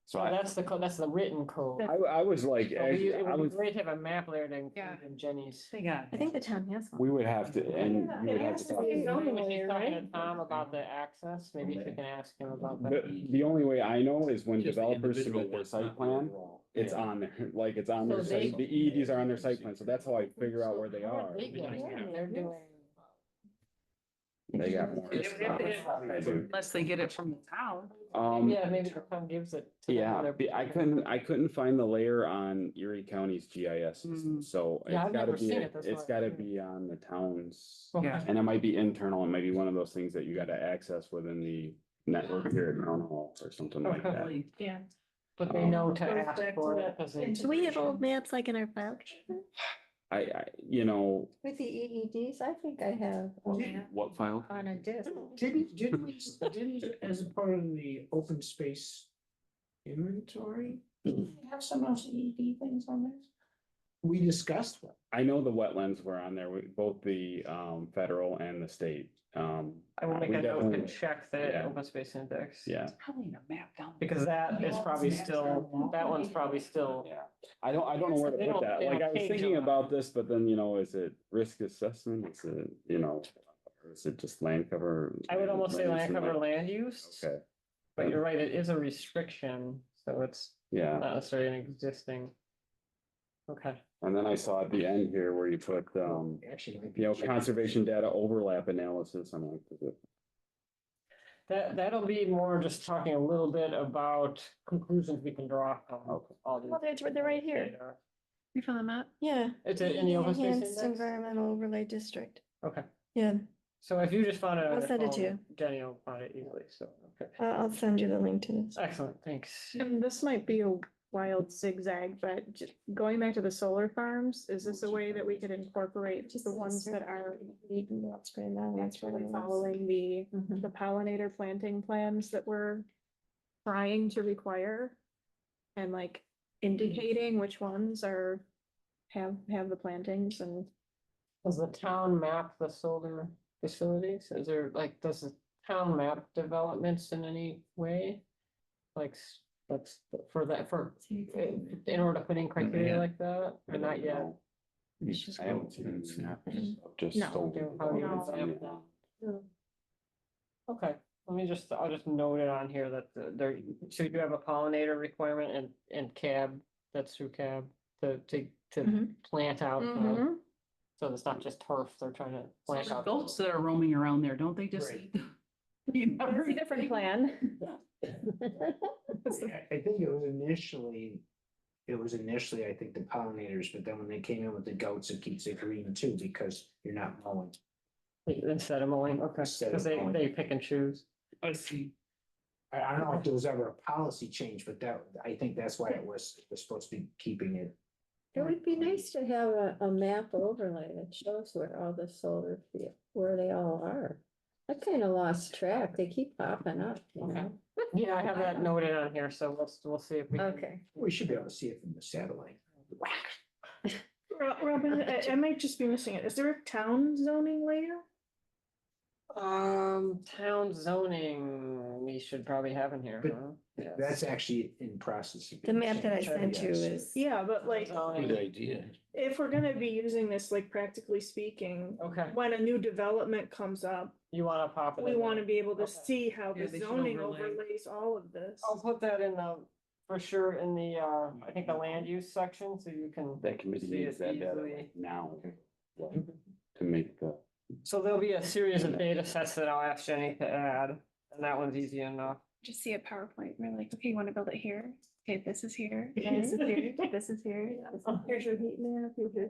So So I, that's the code, that's the written code. I was like, So we- It I would be was, great to have a map layer to Yeah. include in Jenny's. They got. I think the town has one. we would have to, and Yeah, we it would have has to to talk. be Maybe zoning when she's layer, talking to right? Tom about the access, maybe she can ask him about that. The only way I know is when Just the developers individual submit their ones, site not the plan, overall. it's Yeah. on there, like it's on So their they- site, the EEDs are on their site plan, so that's how I figure out where they How are. they getting it? They're doing. They got more. I do. Unless they get it from the town. Yeah, maybe the town gives it. to them Yeah, when they're- I couldn't find the layer on Erie County's GIS system, Mm. so Yeah, it's I've gotta never be, seen it, that's it's why. gotta be on the town's. Okay. Yeah. And it might be internal, it might be one of those things that you gotta access within the network here at town hall or something like that. Probably. Yeah. But they know to Goes ask back for to it. that 'Cause they- Do we have old maps like in our file cabinet? With the EEDs, I think I have a map What file? on a disc. Didn't, as a part of the open space inventory, have some of those EED things on there? We discussed one. I know the wetlands were on there, both the federal and the state. I will make we a note definitely- to check the yeah. open space index. Yeah, Probably in a map down. Because that is probably still, that one's probably still. yeah. I don't know where to They put don't- that. they Like, don't I was change a thinking lot. about this, but then, you know, is it risk assessment? Is it, you know, or is it just land cover? I would almost say land use? cover land use, Okay, but you're right, it is a restriction, so it's yeah. not necessarily an existing. Okay, And then I saw at the end here where you put, Actually, you know, conservation data overlap analysis. I'm like, is it? that'll be more just talking a little bit about conclusions we can draw from Okay. all these. Well, they're right here. data. You found the map? Yeah. It's in the open space Enhanced index? Environmental Overlay District. Okay, Yeah, so if you just found it on I'll your send it to phone, you. Jenny will find it easily, so, okay. I'll send you the link to this. Excellent, thanks. And this might be a wild zigzag, but going back to the solar farms, is this a way that we could incorporate just the ones that are following the pollinator planting plans that we're trying to require? And like indicating which ones have the plantings and. Does the town map the solar facilities? Is there, like, does the town map developments in any way? Like, that's for that, in order to put in criteria like that, or not yet? I haven't seen snaps of just. No. solar. How do you No. map that? Okay, I'll just note it on here that there, so you do have a pollinator requirement and cab, that's through cab, to Mhm. plant out. Mhm. So it's not just turf, they're trying to plant The out. goats that are roaming around there, don't they just? Right. eat That's a different plan. I think it was initially, I think the pollinators, but then when they came in with the goats, it keeps it green too, because you're not mowing. Instead of mowing, okay, Instead of because they mowing. pick and choose. I see. I don't know if there was ever a policy change, but I think that's why it was supposed to be keeping it. It would be nice to have a map overlay that shows where all the solar where they all are. I kind of lost track. They keep popping up, you know? Yeah, I have that noted on here, so we'll see if we. can- Okay. We should be able to see it from the satellite. Robin, I might just be missing it. Is there a town zoning layer? Town zoning, we should probably have in here, But huh? Yes. That's actually in process. of The map that I change, sent you yes. is, Yeah, but like, Zoning, idea. if we're gonna be using this, like practically speaking, Okay, when a new development comes up, you wanna pop it in we there? wanna be able to Okay. see how Yeah, the they should zoning overlay. overlays all of this. I'll put that in the, for sure, in the, I think the land use section, so you can. That committee see needs it that data easily. now to make the. So there'll be a series of data sets that I'll ask Jenny to add, and that one's easy enough. Just see a PowerPoint, we're like, okay, you wanna build it here? Okay, this is here, this is here, this is here. this is Here's your heat map, here's your.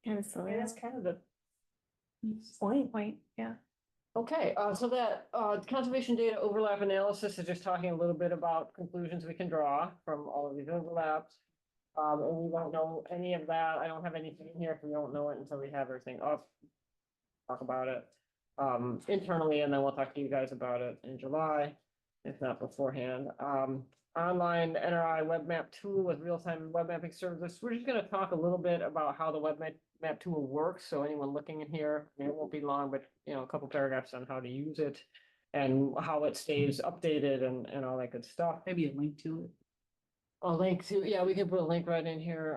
kind of soil. Yeah, that's kind of the Point, yeah. Okay, so that conservation data overlap analysis is just talking a little bit about conclusions we can draw from all of these overlaps. And we won't know any of that. I don't have anything in here if we don't know it until we have everything up. Talk about it internally, and then we'll talk to you guys about it in July, if not beforehand. Online NRI web map tool with real-time web mapping service. We're just gonna talk a little bit about how the web map tool works. So anyone looking in here, I mean, it won't be long, but you know, a couple paragraphs on how to use it and how it stays updated and all that good stuff. Maybe a link to it. A link to, yeah, we can put a link right in here,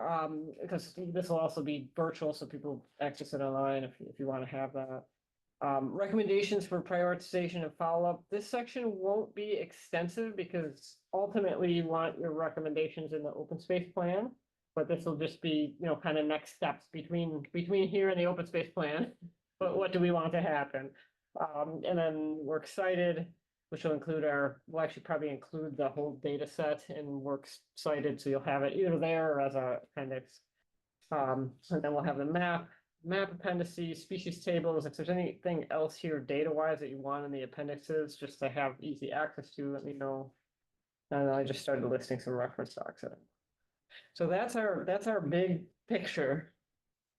because this will also be virtual, so people access it online if you want to have that. Recommendations for prioritization and follow-up. This section won't be extensive because ultimately you want your recommendations in the open space plan. But this will just be, you know, kind of next steps between here and the open space plan. But what do we want to happen? And then we're excited, which will include we'll actually probably include the whole data set in Works Cited, so you'll have it either there or as a appendix. And then we'll have the map appendices, species tables. If there's anything else here data-wise that you want in the appendixes, just to have easy access to, let me know. And I just started listing some reference docs. So that's our big picture.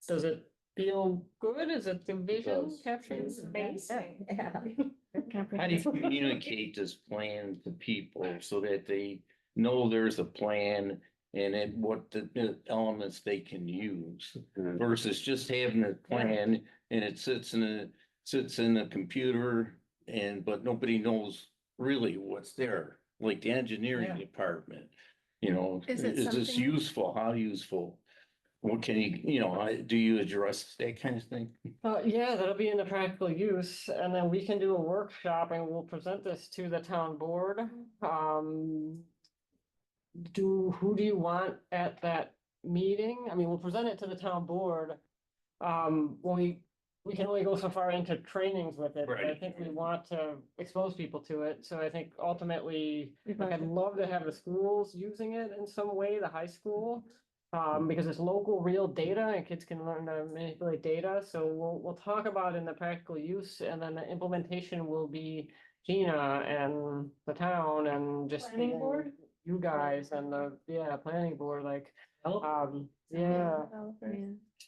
Does it feel good? Is it the vision does. capturing? It's amazing. Yeah. How do you communicate this plan to people so that they know there's a plan and it, what the elements they can use And versus just having a plan and it sits in a computer and, but nobody knows really what's there, like the engineering Yeah. department. You know, Is it is this something- useful? How useful? What can you know, do you address that kind of thing? Yeah, that'll be in the practical use, and then we can do a workshop and we'll present this to the town board. Who do you want at that meeting? I mean, we'll present it to the town board. We can only go so far into trainings with it, but I Right. think we want to expose people to it, so I think ultimately, We'd like, like I'd to- love to have the schools using it in some way, the high school. Because it's local, real data and kids can learn to manipulate data, so we'll talk about in the practical use, and then the implementation will be Gina and the town and just. Planning board? You guys and the, planning board, like, yeah, Yeah.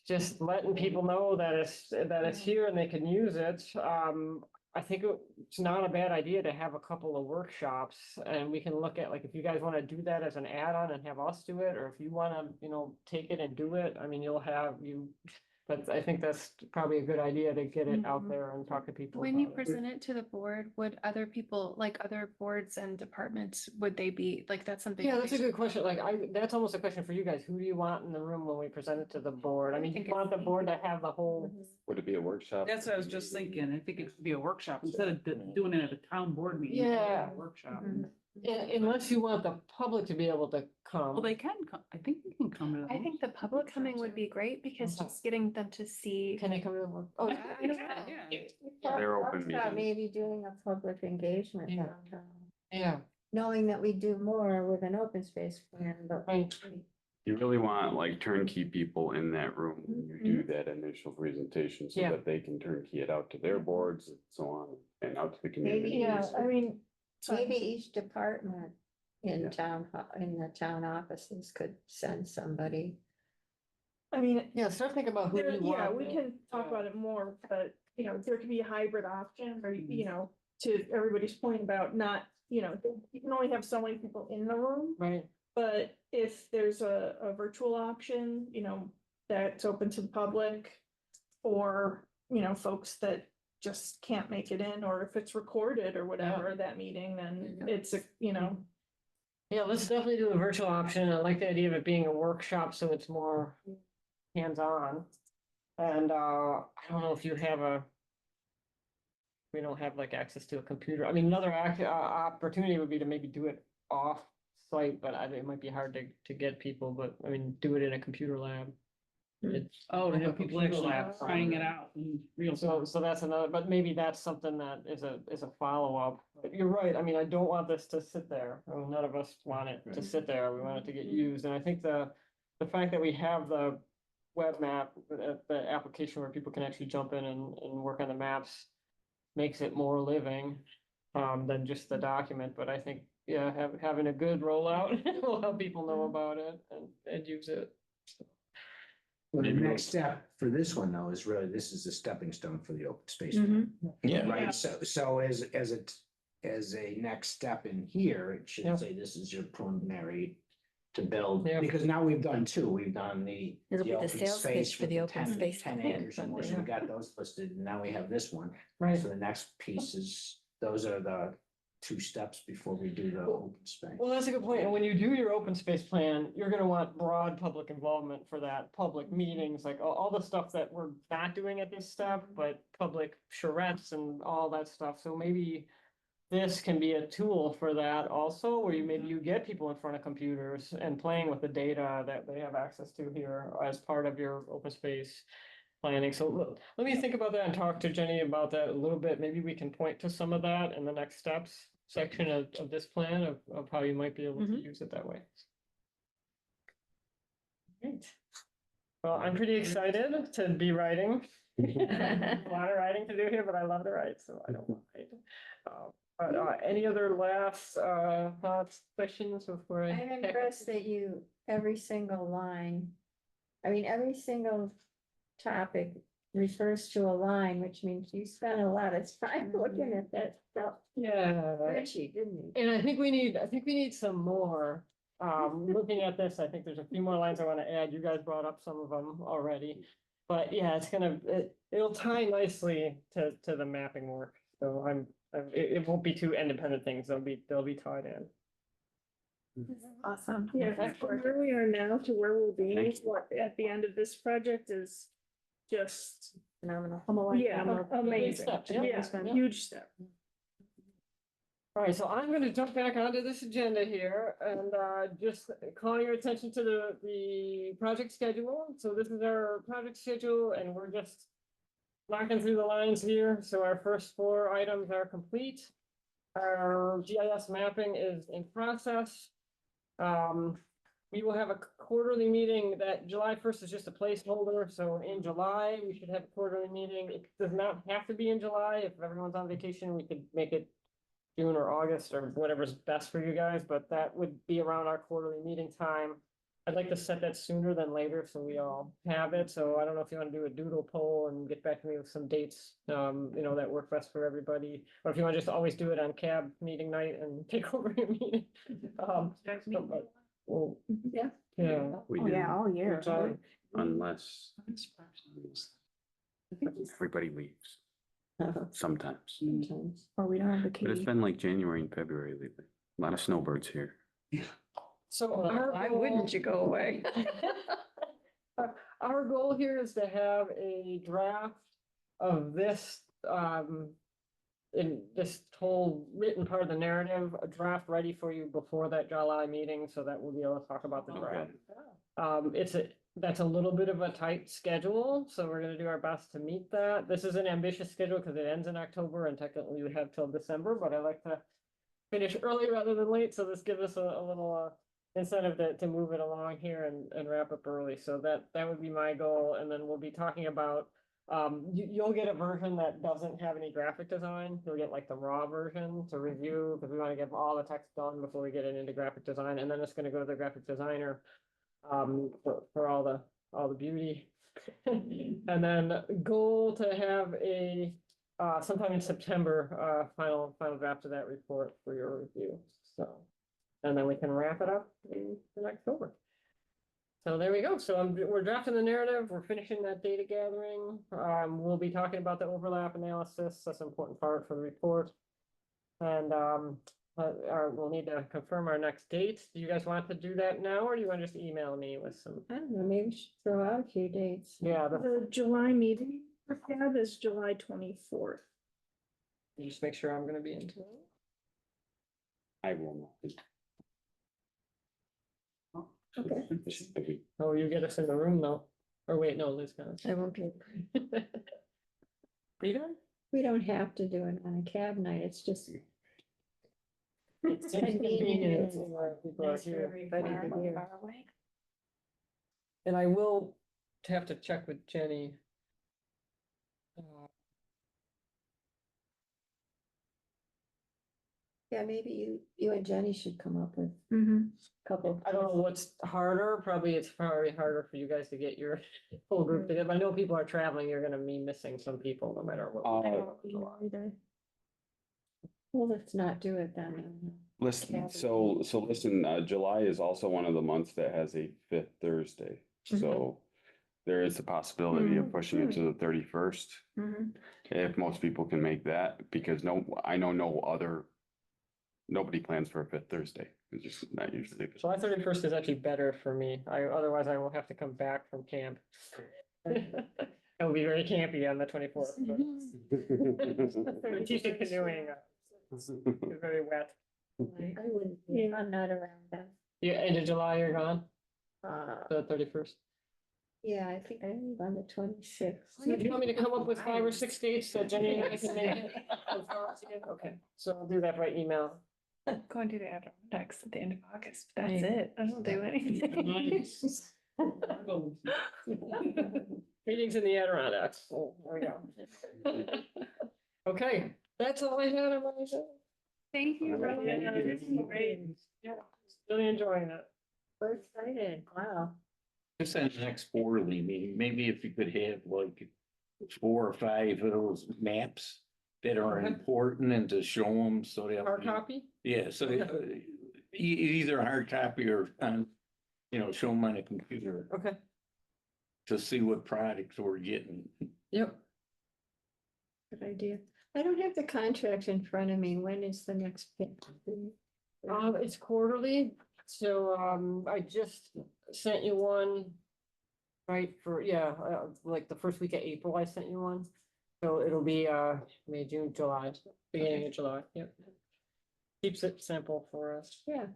just letting people know that it's here and they can use it. I think it's not a bad idea to have a couple of workshops, and we can look at, like, if you guys want to do that as an add-on and have us do it, or if you want to, take it and do it, I mean, but I think that's probably a good idea to get it out Mhm. there and talk to people. When you about it. present it to the board, would other people, like other boards and departments, would they be, like, that's something? Yeah, that that's they a good question. Like, that's almost a question for you guys. Who do you want in the room when we present it to the board? I mean, do think you want the it's- board to have the whole? would it be a workshop? That's what I was just thinking. I think it should be a workshop instead of doing it at a town board meeting. Yeah. a Workshop. Unless you want the public to be able to come. Well, they can come, I think they can come to. I think the public coming would be great because Okay. just getting them to see. Can they come to the work? Oh, I yeah. think they can, yeah. They're open Talked about meetings. Maybe doing a public engagement. Yeah. downtown. Yeah, Knowing that we do more with an open space plan, but. right. You really want like turnkey people in that room when you do that initial presentation so Yeah. that they can turnkey it out to their boards and so on and out to the community. Yeah, I mean. Maybe each department in Yeah. in the town offices could send somebody. I mean, Yeah, start thinking about who there, you yeah, want. we can talk about it more, but, there could be a hybrid option, or, to everybody's point about not, you can only have so many people in the room. Right, But if there's a virtual option, that's open to the public, or, folks that just can't make it in, or if it's recorded or whatever, that meeting, then it's yeah, let's definitely do a virtual option. I like the idea of it being a workshop, so it's more hands-on. And, I don't know if you have we don't have like access to a computer. I mean, another opportunity would be to maybe do it off-site, but it might be hard to get people, but I mean, do it in a computer lab. It's. Oh, to in a have people computer actually lab. trying it out in real time. So that's another, but maybe that's something that is a follow-up. But you're right, I mean, I don't want this to sit there. I mean, none of us want it to sit there. We want it to get used, and I think the fact that we have the web map, the application where people can actually jump in and work on the maps makes it more living than just the document, but I think, yeah, having a good rollout will help people know about it and use it. Well, the Maybe next step for this one, though, is really, this is a stepping stone for the open space. Mhm. plan, Yeah. Right, so as a next step in here, it Yeah. should say this is your preliminary to build, Yeah. because now we've done two, we've done It'll be the open sales space pitch for with the open 10 space 10 plan acres or more, so funding. we got those listed, and now we have this one. Right. So the next piece is, those are the two steps before we do the open space. Well, that's a good point. And when you do your open space plan, you're gonna want broad public involvement for that, public meetings, like all the stuff that we're not doing at this step, but public charrettes and all that stuff. So maybe this can be a tool for that also, where maybe you get people in front of computers and playing with the data that they have access to here as part of your open space planning. So let me think about that and talk to Jenny about that a little bit. Maybe we can point to some of that in the next steps section of this plan of how you might be able to use it that way. Great. Well, I'm pretty excited to be writing. A lot of writing to do here, but I love to write, so I don't mind. But any other last thoughts, questions before I? I'm impressed that every single line, I mean, every single topic refers to a line, which means you spent a lot of time looking at that stuff. Yeah. Spreadsheet, didn't you? And I think we need some more. Looking at this, I think there's a few more lines I want to add. You guys brought up some of them already. But yeah, it'll tie nicely to the mapping work. So it won't be two independent things. They'll be tied in. Awesome. Yeah, from where we are now to where we'll be, Thanks. at the end of this project is just, Phenomenal. yeah, amazing. step, yeah. Yeah, huge step. All right, so I'm gonna jump back onto this agenda here and just calling your attention to the project schedule. So this is our project schedule and we're just knocking through the lines here. So our first 4 items are complete. Our GIS mapping is in process. We will have a quarterly meeting that July 1st is just a placeholder. So in July, we should have a quarterly meeting. It does not have to be in July. If everyone's on vacation, we could make it June or August or whatever's best for you guys, but that would be around our quarterly meeting time. I'd like to set that sooner than later so we all have it. So I don't know if you want to do a doodle poll and get back to me with some dates, that work best for everybody. Or if you want to just always do it on CAB meeting night and take over your meeting. Well, Yeah. yeah. We Oh, do, yeah, all year. Good job. unless everybody leaves sometimes. Sometimes. Or we don't have the But it's key. been like January and February lately. A lot of snowbirds here. So Why wouldn't you go away? Our goal here is to have a draft of this, in this whole written part of the narrative, a draft ready for you before that July meeting, so that we'll be able to talk about the draft. That's a little bit of a tight schedule, so we're gonna do our best to meet that. This is an ambitious schedule because it ends in October and technically we have till December, but I like to finish early rather than late, so this gives us a little, incentive to move it along here and wrap up early. So that would be my goal. And then we'll be talking about, you'll get a version that doesn't have any graphic design. You'll get like the raw version to review because we want to get all the text done before we get it into graphic design. And then it's going to go to the graphic designer for all the beauty. And then goal to have a sometime in September, final draft of that report for your review. So. And then we can wrap it up in October. So there we go. So we're drafting the narrative. We're finishing that data gathering. We'll be talking about the overlap analysis. That's an important part for the report. And we'll need to confirm our next date. Do you guys want to do that now, or do you want to just email me with some? I don't know, maybe we should throw out a few dates. Yeah, The July meeting for CAB is July 24th. just make sure I'm gonna be into it. I will not. Okay. Oh, you get us in the room though. Or wait, no, Liz got I won't be. us. Rita? We don't have to do it on a cab night, it's just. It's convenient. inconvenient when people are Nice for here. everybody to hear. And I will have to check with Jenny. Yeah, maybe you and Jenny should come up with Mm-hmm. a couple. I don't know what's harder, it's probably harder for you guys to get your whole group together. I know people are traveling, you're gonna be missing some people no matter what. Well, let's not do it then. Listen, so listen, July is also one of the months that has a 5th Thursday. So there is a possibility of pushing it to the 31st. If most people can make that, because I know nobody plans for a 5th Thursday. It's just not usually. July 31st is actually better for me. Otherwise I will have to come back from camp. It will be very campy on the 24th. But teaching canoeing. It's very wet. I wouldn't, yeah, I'm not around then. Yeah, end of July, you're gone, Uh, the 31st. yeah, I think I leave on the 26th. Do you want me to come up with 5 or 6 dates that Jenny and I can make it? Okay, so I'll do that by email. Going to the Adirondacks at the end of August. That's it. I don't do anything. Meetings in the Adirondacks. Oh, there we go. Okay, that's all I had on my agenda. Thank you. Yeah, this is great. Yeah, really enjoying it. We're excited, wow. Just at the next quarterly meeting, maybe if you could have like 4 or 5 of those maps that are Okay. important and to show them so that. Hard copy? Yeah, so they, Either hard copy or on, show them on a computer Okay, to see what products we're getting. yep. Good idea. I don't have the contract in front of me. When is the next? It's quarterly, so, I just sent you one. Right, like the first week of April, I sent you one. So it'll be, May, June, July, beginning of July, yep. Keeps it simple for us. Yeah,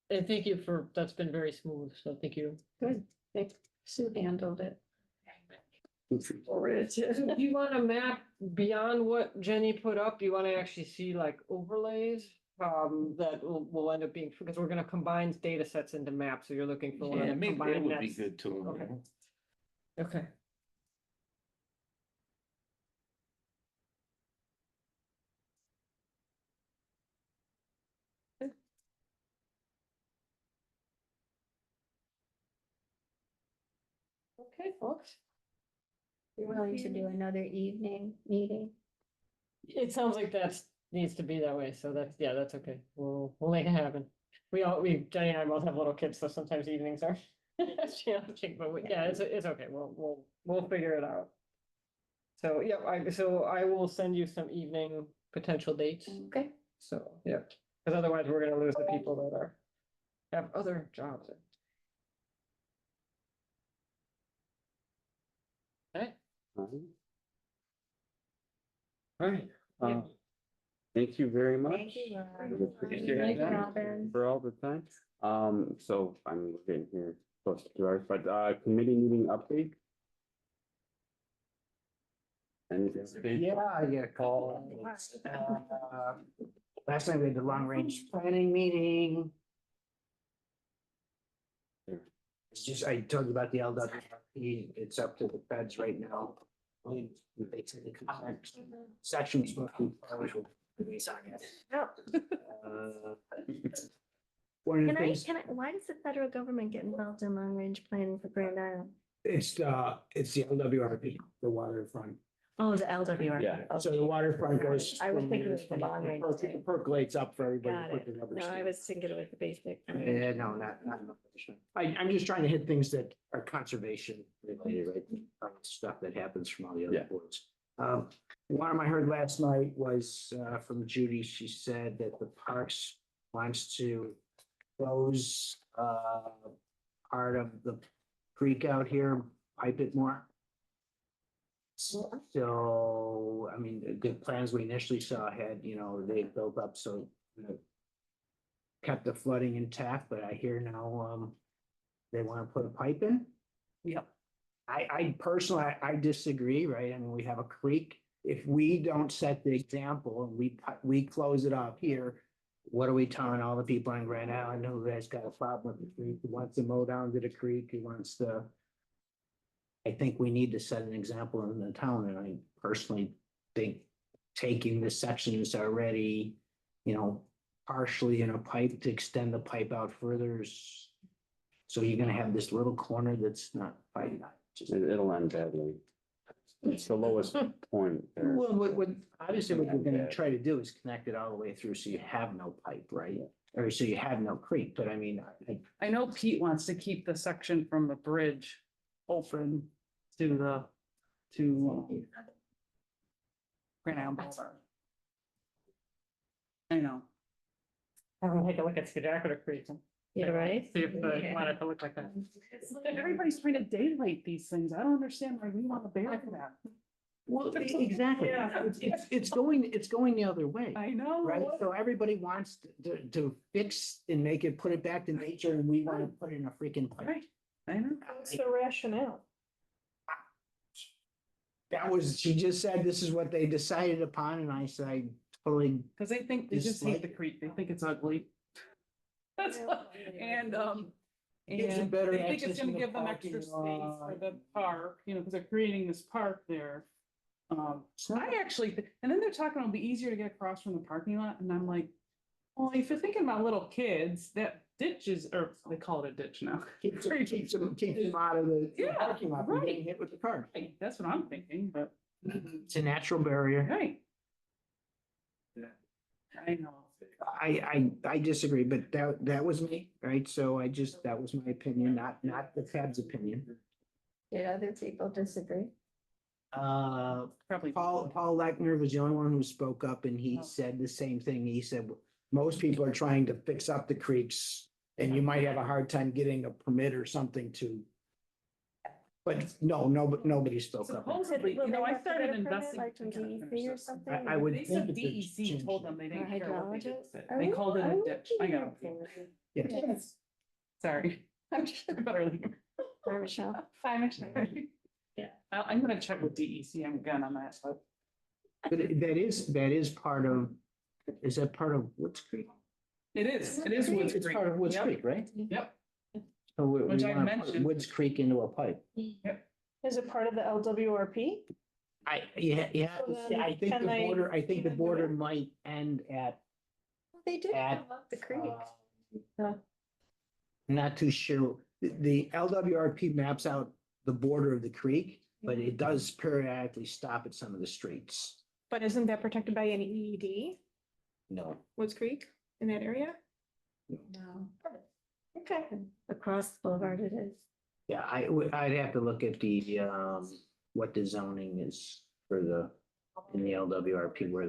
And thank you that's been very smooth, so thank you. good. Thanks. Sue handled it. Do you want a map beyond what Jenny put up? Do you want to actually see like overlays? That will end up being, because we're gonna combine data sets into maps, so you're looking for one of Yeah, the maybe that combined would be nets. good too. Okay. Okay. Okay, folks. You're willing to do another evening meeting? It sounds like needs to be that way, so that's okay. We'll make it happen. Jenny and I both have little kids, so sometimes evenings are challenging, but it's okay. We'll figure it out. So, yeah, I will send you some evening potential dates. Okay. So, yeah, because otherwise we're gonna lose the people that have other jobs. Okay. All right. Thank you very much. Thank you, Rob. We appreciate Thank you, that Robin. for all the time. So I'm getting here close to 2 hours, but committee meeting update. Anything? Yeah, I get a call. Last night we had the long range planning meeting. It's just, I told you about the LWRP, it's up to the feds right now. They said the comment section was supposed to be one of the things, Why does the federal government get involved in long range planning for Grand Island? it's the LWRP, the waterfront. Oh, the LWR. Yeah. So the waterfront goes. I was thinking it was the long range. It percolates up for everybody. to Got put it. the rubber No, I stamp. was thinking it was the basic. Yeah, no, not. I'm just trying to hit things that are conservation related, right? Stuff that happens from all the other Yeah. boards. One of them I heard last night was, from Judy. She said that the parks wants to close, part of the creek out here, pipe it more. So, I mean, the plans we initially saw had, they built up, so kept the flooding intact, but I hear now, they want to put a pipe in. Yep. I personally, I disagree, right? I mean, we have a creek. If we don't set the example and we close it off here, what are we telling all the people on Grand Island who has got a problem with the creek, who wants to mow down to the creek, who wants to? I think we need to set an example in the town, and I personally think taking the sections already, partially in a pipe to extend the pipe out further. So you're gonna have this little corner that's not pipe. It'll end badly. It's the lowest point there. Well, obviously what you're gonna try to do is connect it all the way through so you have no pipe, right? Or so you have no creek, but I mean, I know Pete wants to keep the section from the bridge open to Grand Island Boulevard. I know. I'm gonna take a look at Skedackota Creek. And Yeah, right? see if I want it to look like that. Everybody's trying to daylight these things. I don't understand why we want to ban that. well, exactly. Yeah. It's going the other way. I know. Right, so everybody wants to fix and put it back to nature, and we want to put it in a freaking pipe. Right, I know. What's the rationale? She just said this is what they decided upon, and I said, I totally, Because they think, they just hate the creek. They think it's ugly. That's, and, Gives them and better they think it's access gonna to the give them parking extra space lot. for the park, because they're creating this park there. I actually, and then they're talking, it'll be easier to get across from the parking lot, and I'm like, well, if you're thinking about little kids, that ditch is, or they call it a ditch now. keeps them out of the Yeah, parking lot from right. getting hit with the car. Right, that's what I'm thinking, but, It's a natural barrier. right. I know. I disagree, but that was me, right? So that was my opinion, not the Fed's opinion. Did other people disagree? Probably. Paul Lechner was the only one who spoke up and he said the same thing. He said, most people are trying to fix up the creeks and you might have a hard time getting a permit or something to. But nobody spoke up. Supposedly, Will you know, they I have to started get a permit, investing. like from DEC or something? I would They think said that there's DEC change. told them they didn't Or care what they did. hydrologist? with it. Are They we- called it are a we ditch. I got looking Yes. Yes. Sorry. I'm just better leave. Bye, Michelle. Bye, Michelle. Yeah, I'm gonna check with DEC. I'm good on that, but. But that is part of, is that part of Woods Creek? It is Woods It's Creek. part of Woods Yep. Creek, right? Yep, So we Which I wanna put mentioned. Woods Creek into a pipe. Is it part of the LWRP? Yeah, So then I think can the they border, I think the even do border it? might end at. They did At, come up the creek. Not too sure. The LWRP maps out the border of the creek, but it does periodically stop at some of the streets. But isn't that protected by any EED, No. Woods Creek, in that area? No, Okay. across the boulevard it is. Yeah, I'd have to look at the, what the zoning is for in the LWRP where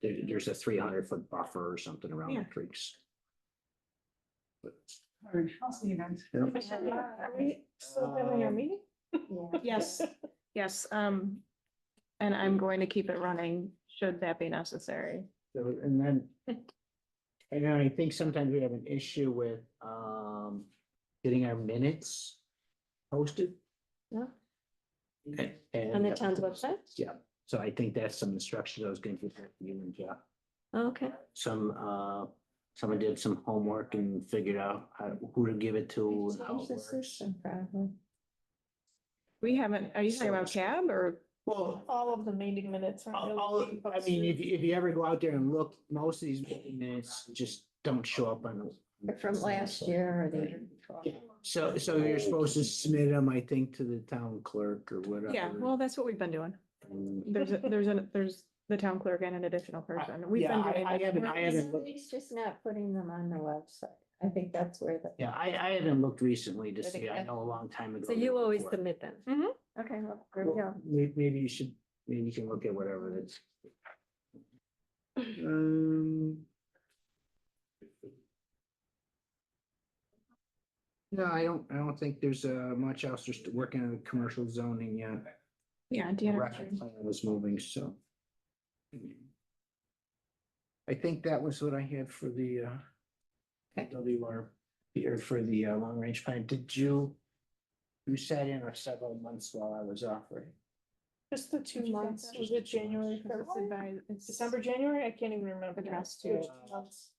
there's a 300-foot buffer or something around the Yeah. creeks. But- all right, I'll see you guys. Yeah. Are we still having our meeting? Yes, yes, and I'm going to keep it running, should that be necessary. So, and then, and then I think sometimes we have an issue with, getting our minutes posted. Yeah. And- On the town's website? Yeah, so I think that's some instructions I was going to give you and Jeff. Okay. Someone did some homework and figured out who to give it to and how Change it the works. system, probably. We haven't, are you talking about cab or? Well, All of the meeting minutes aren't really being I mean, posted. if you ever go out there and look, most of these minutes just don't show up on. From last year or the year before. So you're supposed to submit them, I think, to the town clerk or whatever. Yeah, well, that's what we've been doing. And- There's the town clerk and an additional person. We've Yeah, been doing I that. haven't looked, He's just not putting them on the website. I think that's where the. yeah, I haven't looked recently to I think see, I that- know a long time ago. So you always before. submit them? Mhm. Okay, well, there we go. Maybe you should, maybe you can look at whatever it's. No, I don't think there's much else, just working on the commercial zoning yet. Yeah, The Deanna. record plan was moving, so. I think that was what I had for the WR, or for the long range plan. Did you? You sat in for several months while I was off, right? Just the 2 months, was it January, February, December, January? I can't even remember. The now. rest It was too. 2 months.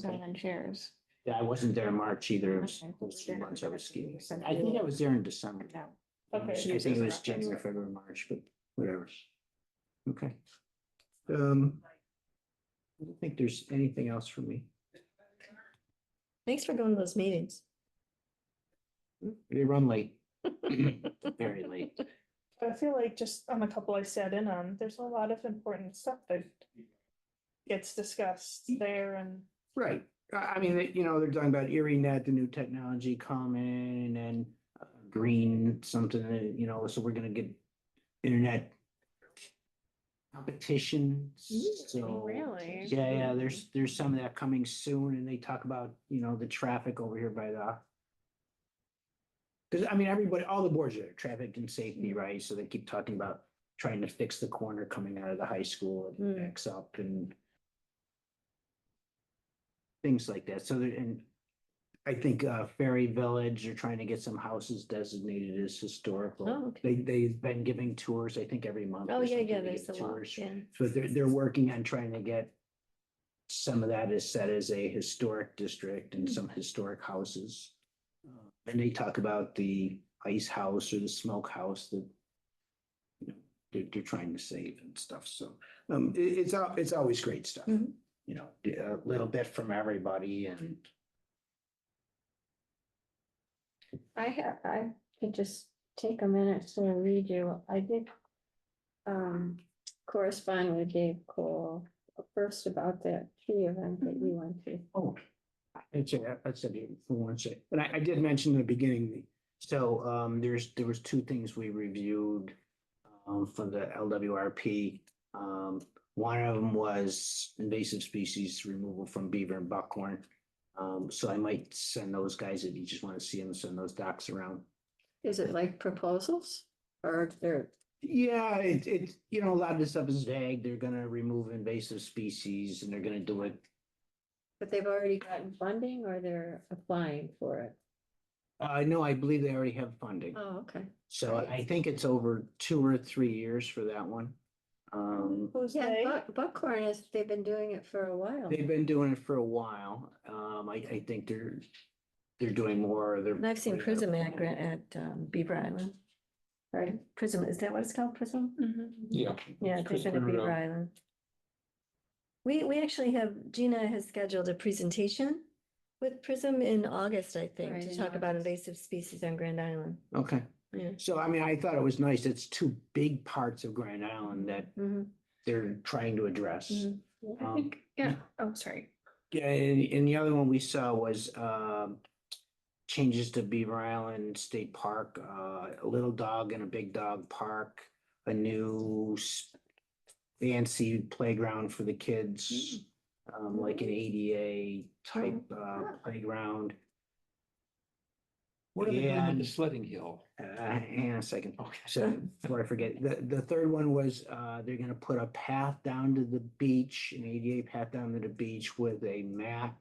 Okay. And shares. Yeah, I wasn't there in March either. It was Okay. those 2 months I was skiing. I think I was there in December. Okay. I think it was January, February, March, but whatever. Okay. I don't think there's anything else for me. Thanks for going to those meetings. They run late. Very late. I feel like just on a couple I sat in on, there's a lot of important stuff that gets discussed there and. Right. I mean, they're talking about ErieNet, the new technology coming, and then green something, so we're gonna get internet competition. So, Really? yeah, there's some of that coming soon, and they talk about, the traffic over here by the. Because, I mean, all the boards are traffic and safety, right? So they keep talking about trying to fix the corner coming out of the high school and Mm. backs up and things like that. So, and I think Ferry Village are trying to get some houses designated as historical. Oh, okay. They've been giving tours, I think, every month. Oh, or yeah, something yeah, to there's a get lot, tours. yeah. So they're working on trying to get some of that is set as a historic district and some historic houses. And they talk about the ice house or the smoke house that they're trying to save and stuff. So it's always great stuff. Mhm. A little bit from everybody and I could just take a minute to read you. I did correspond with Dave Cole first about that tree event that you went to. Oh, that's a, for one sec, but I did mention in the beginning, so, there was two things we reviewed. For the LWRP, one of them was invasive species removal from beaver and buckhorn. So I might send those guys if you just want to see them, send those docs around. Is it like proposals or they're, Yeah, you know, a lot of this stuff is vague. They're gonna remove invasive species and they're gonna do it. but they've already gotten funding or they're applying for it? No, I believe they already have funding. Oh, okay. So great. I think it's over 2 or 3 years for that one. Who's Yeah, they? Buckhorn is, they've been doing it for a while. They've been doing it for a while. I think they're doing more. They're. And I've seen Prism at Beaver Island. Right, Prism, is that what it's called, Prism? Yeah. Yeah, Chris they've been at pointed Beaver out. Island. We actually have, Gina has scheduled a presentation with Prism in August, I think, Right, to in talk about August. invasive species on Grand Island. Okay. Yeah. So I mean, I thought it was nice. It's two big parts of Grand Island that Mhm. they're trying to address. Mhm. I think, yeah, oh, sorry. Yeah, and the other one we saw was changes to Beaver Island State Park, a little dog and a big dog park, a new fancy playground for the kids, like an ADA type playground. What are they doing with the And- sledding hill? Hang on a second. Okay. So before I forget, the third one was they're gonna put a path down to the beach, an ADA path down to the beach with a mat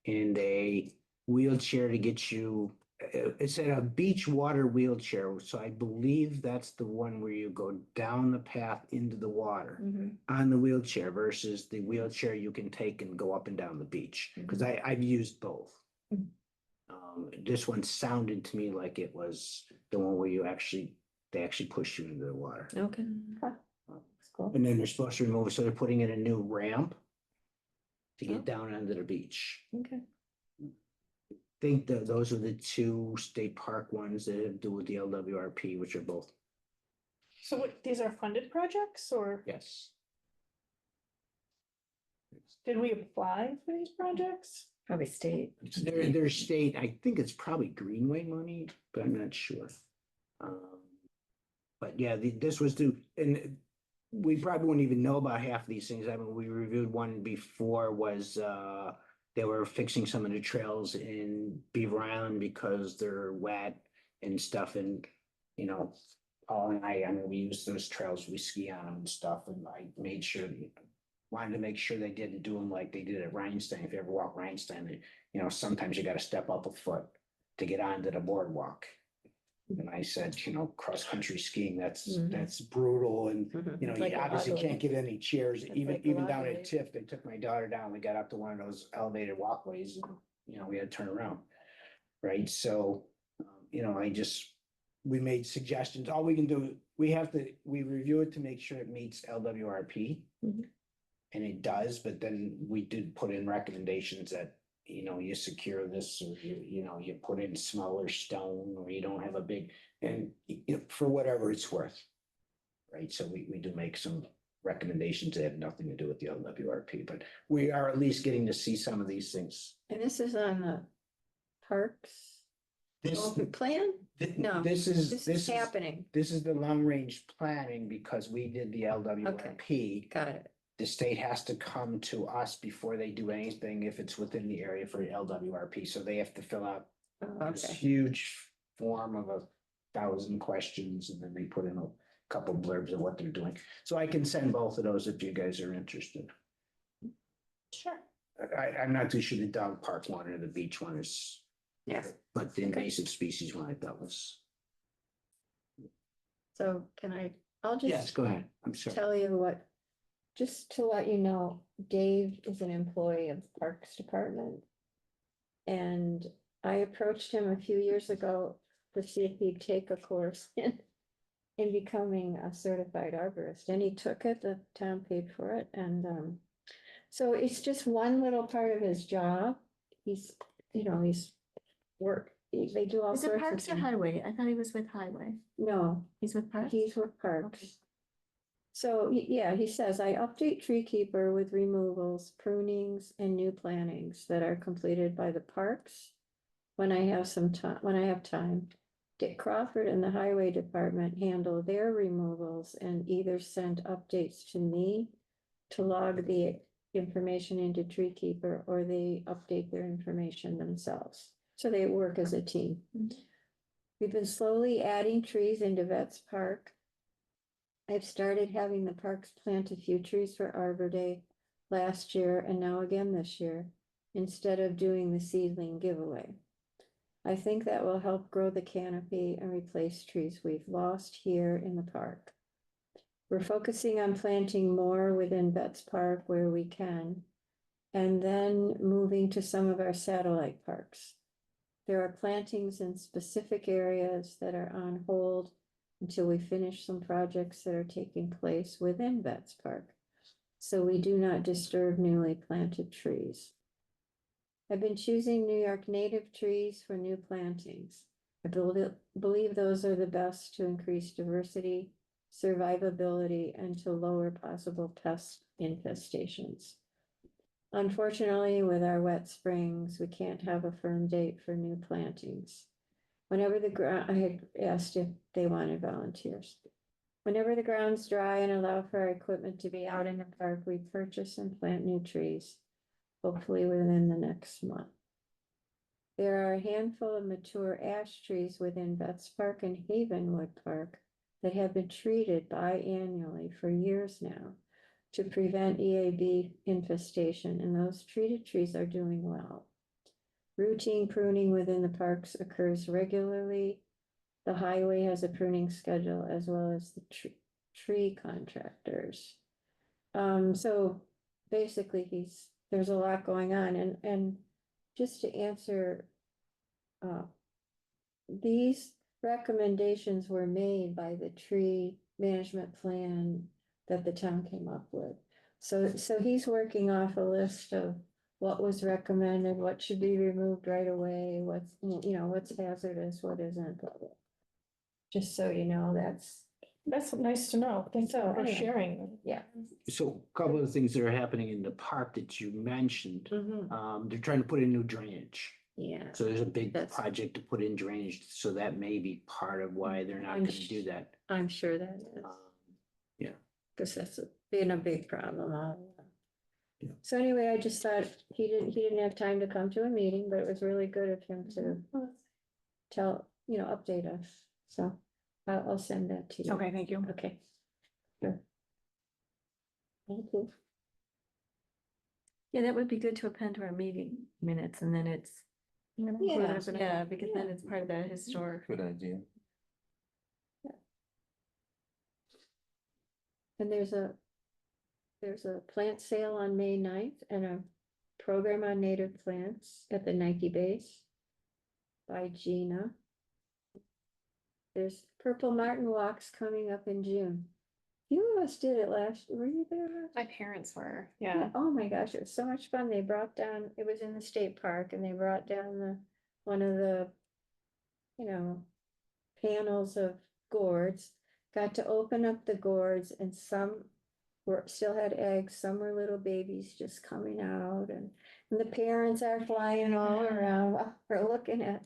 and a wheelchair to get you. It's a beach water wheelchair, so I believe that's the one where you go down the path into the water Mhm. on the wheelchair versus the wheelchair you can take and go up and down the beach. Because I've used both. Mhm. This one sounded to me like it was the one where they actually push you into the water. Okay. Cool. And then they're supposed to remove, so they're putting in a new ramp to Oh. get down onto the beach. Okay. I think that those are the two state park ones that have to do with the LWRP, which are both, So what, these are funded projects or yes. did we apply for these projects? Probably state. They're state, I think it's probably Greenway money, but I'm not sure. But yeah, this was and we probably wouldn't even know about half of these things. I mean, we reviewed one before was, they were fixing some of the trails in Beaver Island because they're wet and stuff and, you know, Paul and I mean, we use those trails, we ski on them and stuff, and I made sure, wanted to make sure they didn't do them like they did at Rhinestone. If you ever walk Rhinestone, you know, sometimes you gotta step up a foot to get onto the boardwalk. And I said, you know, cross-country skiing, Mhm. that's brutal and, Mhm. you know, Like you a obviously log can't get any chairs, It's even, like a even down log at lake. TIFF, they took my daughter down, we got up to one of those elevated walkways and, you know, we had to turn around. Right, so, you know, we made suggestions, all we can do, we review it to make sure it meets LWRP. Mhm. And it does, but then we did put in recommendations that, you know, you secure this, or you know, you put in smaller stone, or you don't have a big, and you know, for whatever it's worth. Right, so we do make some recommendations that have nothing to do with the LWRP, but we are at least getting to see some of these things. And this is on the parks This, plan? No, this This is happening. This is the long range planning because we did the LWRP. Got it. The state has to come to us before they do anything if it's within the area for LWRP, so they have to fill out this Okay. huge form of 1,000 questions, and then they put in a couple blurbs of what they're doing. So I can send both of those if you guys are interested. Sure. I'm not too sure the dog park one or the beach one is, Yeah. but the invasive species one I thought was, So I'll yes, just go ahead, I'm sorry. tell you what, just to let you know, Dave is an employee of the Parks Department. And I approached him a few years ago to see if he'd take a course in becoming a certified arborist, and he took it, the town paid for it, and so it's just one little part of his job. He's, you know, they do all Is it sorts of Parks or things. Highway? I thought he was with Highway. No, He's with Parks? he's with Parks. So, yeah, he says, I update tree keeper with removals, prunings, and new plantings that are completed by the parks. When I have some time, when I have time, Dick Crawford and the highway department handle their removals and either send updates to me to log the information into tree keeper, or they update their information themselves. So they work as a team. We've been slowly adding trees into Vets Park. I've started having the parks plant a few trees for Arbor Day last year and now again this year, instead of doing the seedling giveaway. I think that will help grow the canopy and replace trees we've lost here in the park. We're focusing on planting more within Vets Park where we can, and then moving to some of our satellite parks. There are plantings in specific areas that are on hold until we finish some projects that are taking place within Vets Park, so we do not disturb newly planted trees. I've been choosing New York native trees for new plantings. I believe those are the best to increase diversity, survivability, and to lower possible pest infestations. Unfortunately, with our wet springs, we can't have a firm date for new plantings. Whenever the ground, I had asked if they wanted volunteers. Whenever the ground's dry and allow for our equipment to be out in the park, we purchase and plant new trees, hopefully within the next month. There are a handful of mature ash trees within Vets Park and Havenwood Park that have been treated biannually for years now to prevent EAB infestation, and those treated trees are doing well. Routine pruning within the parks occurs regularly. The highway has a pruning schedule as well as the tree contractors. So basically there's a lot going on, and just to answer, these recommendations were made by the tree management plan that the town came up with. So he's working off a list of what was recommended, what should be removed right away, what's hazardous, what isn't, blah, blah. Just so you know, That's nice to know. Thanks So, for anyway. sharing. yeah. So a couple of things that are happening in the park that you mentioned, they're trying to put in new drainage. Yeah, So there's a big That's- project to put in drainage, so that may be part of why they're not I'm gonna do that. I'm sure that is, Um, because that's been a big problem. Yeah. So anyway, I just thought he didn't have time to come to a meeting, but it was really good of him to update us. So I'll send that to you. Okay, thank you. Okay. Sure. Thank you. Yeah, that would be good to append to our meeting minutes, and then it's, yeah, because then it's part of the historic. Good idea. And there's a plant sale on May 9th and a program on native plants at the Nike base by Gina. There's Purple Martin Walks coming up in June. Few of us did it last, were you there? last- My parents were, yeah. Oh my gosh, it was so much fun. They brought down, it was in the state park, and they brought down one of the, panels of gourds. Got to open up the gourds, and some still had eggs, some were little babies just coming out, and the parents are flying all around while we're looking at.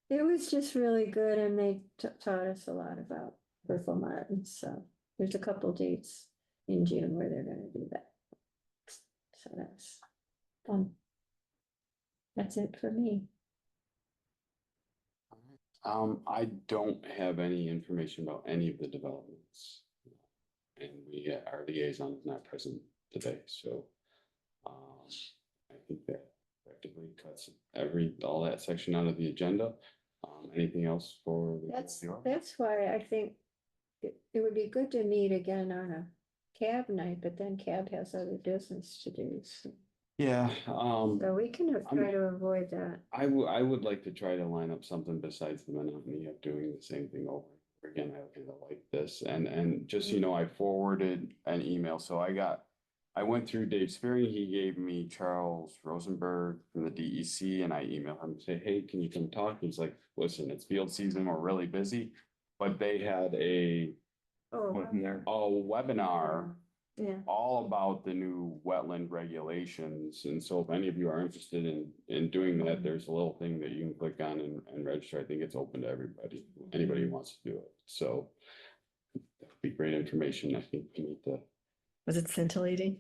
It was just really good, and they taught us a lot about Purple Martin, so there's a couple dates in June where they're gonna do that. So that's fun. That's it for me. I don't have any information about any of the developments. And our liaison is not present today, so. I think that effectively cuts all that section out of the agenda. Anything else for? That's why I think it would be good to meet again on a cab night, but then cab has other business to do, so. Yeah, So we can try to avoid that. I would like to try to line up something besides the monotony of doing the same thing over again. I kind of like this, and just, I forwarded an email, so I went through Dave Spearing, he gave me Charles Rosenberg from the DEC, and I emailed him and say, hey, can you come talk? He's like, listen, it's field season, we're really busy, but they had Oh, Wasn't there? a webinar yeah. all about the new wetland regulations. And so if any of you are interested in doing that, there's a little thing that you can click on and register. I think it's open to everybody, anybody who wants to do it. So that'd be great information. I think we need to, Was it scintillating?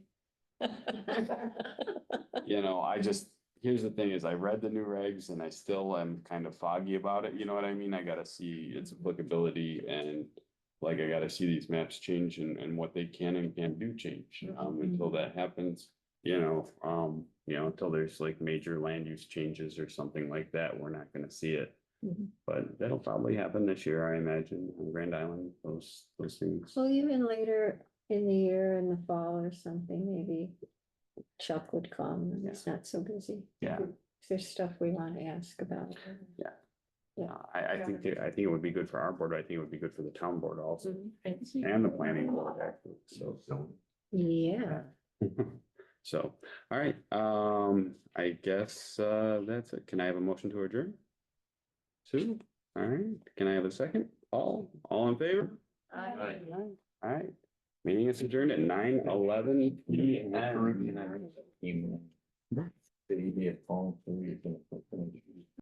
here's the thing is I read the new regs and I still am kind of foggy about it. You know what I mean? I gotta see its applicability and like, I gotta see these maps change and what they can and can't do change. Until that happens, until there's like major land use changes or something like that, we're not gonna see it. Mhm. But that'll probably happen this year, I imagine, on Grand Island, those things. Well, even later in the year, in the fall or something, maybe Chuck would come and it's not so busy. Yeah. If there's stuff we want to ask about. I think it would be good for our board. I think it would be good for the town board also, Mhm. and the planning board actually, so. Yeah. So, all right, I guess, that's it. Can I have a motion to adjourn? Sue, all right, can I have a second? All in favor? Aye. All right, meeting is adjourned at 9:11 p.m. Could he be a phone?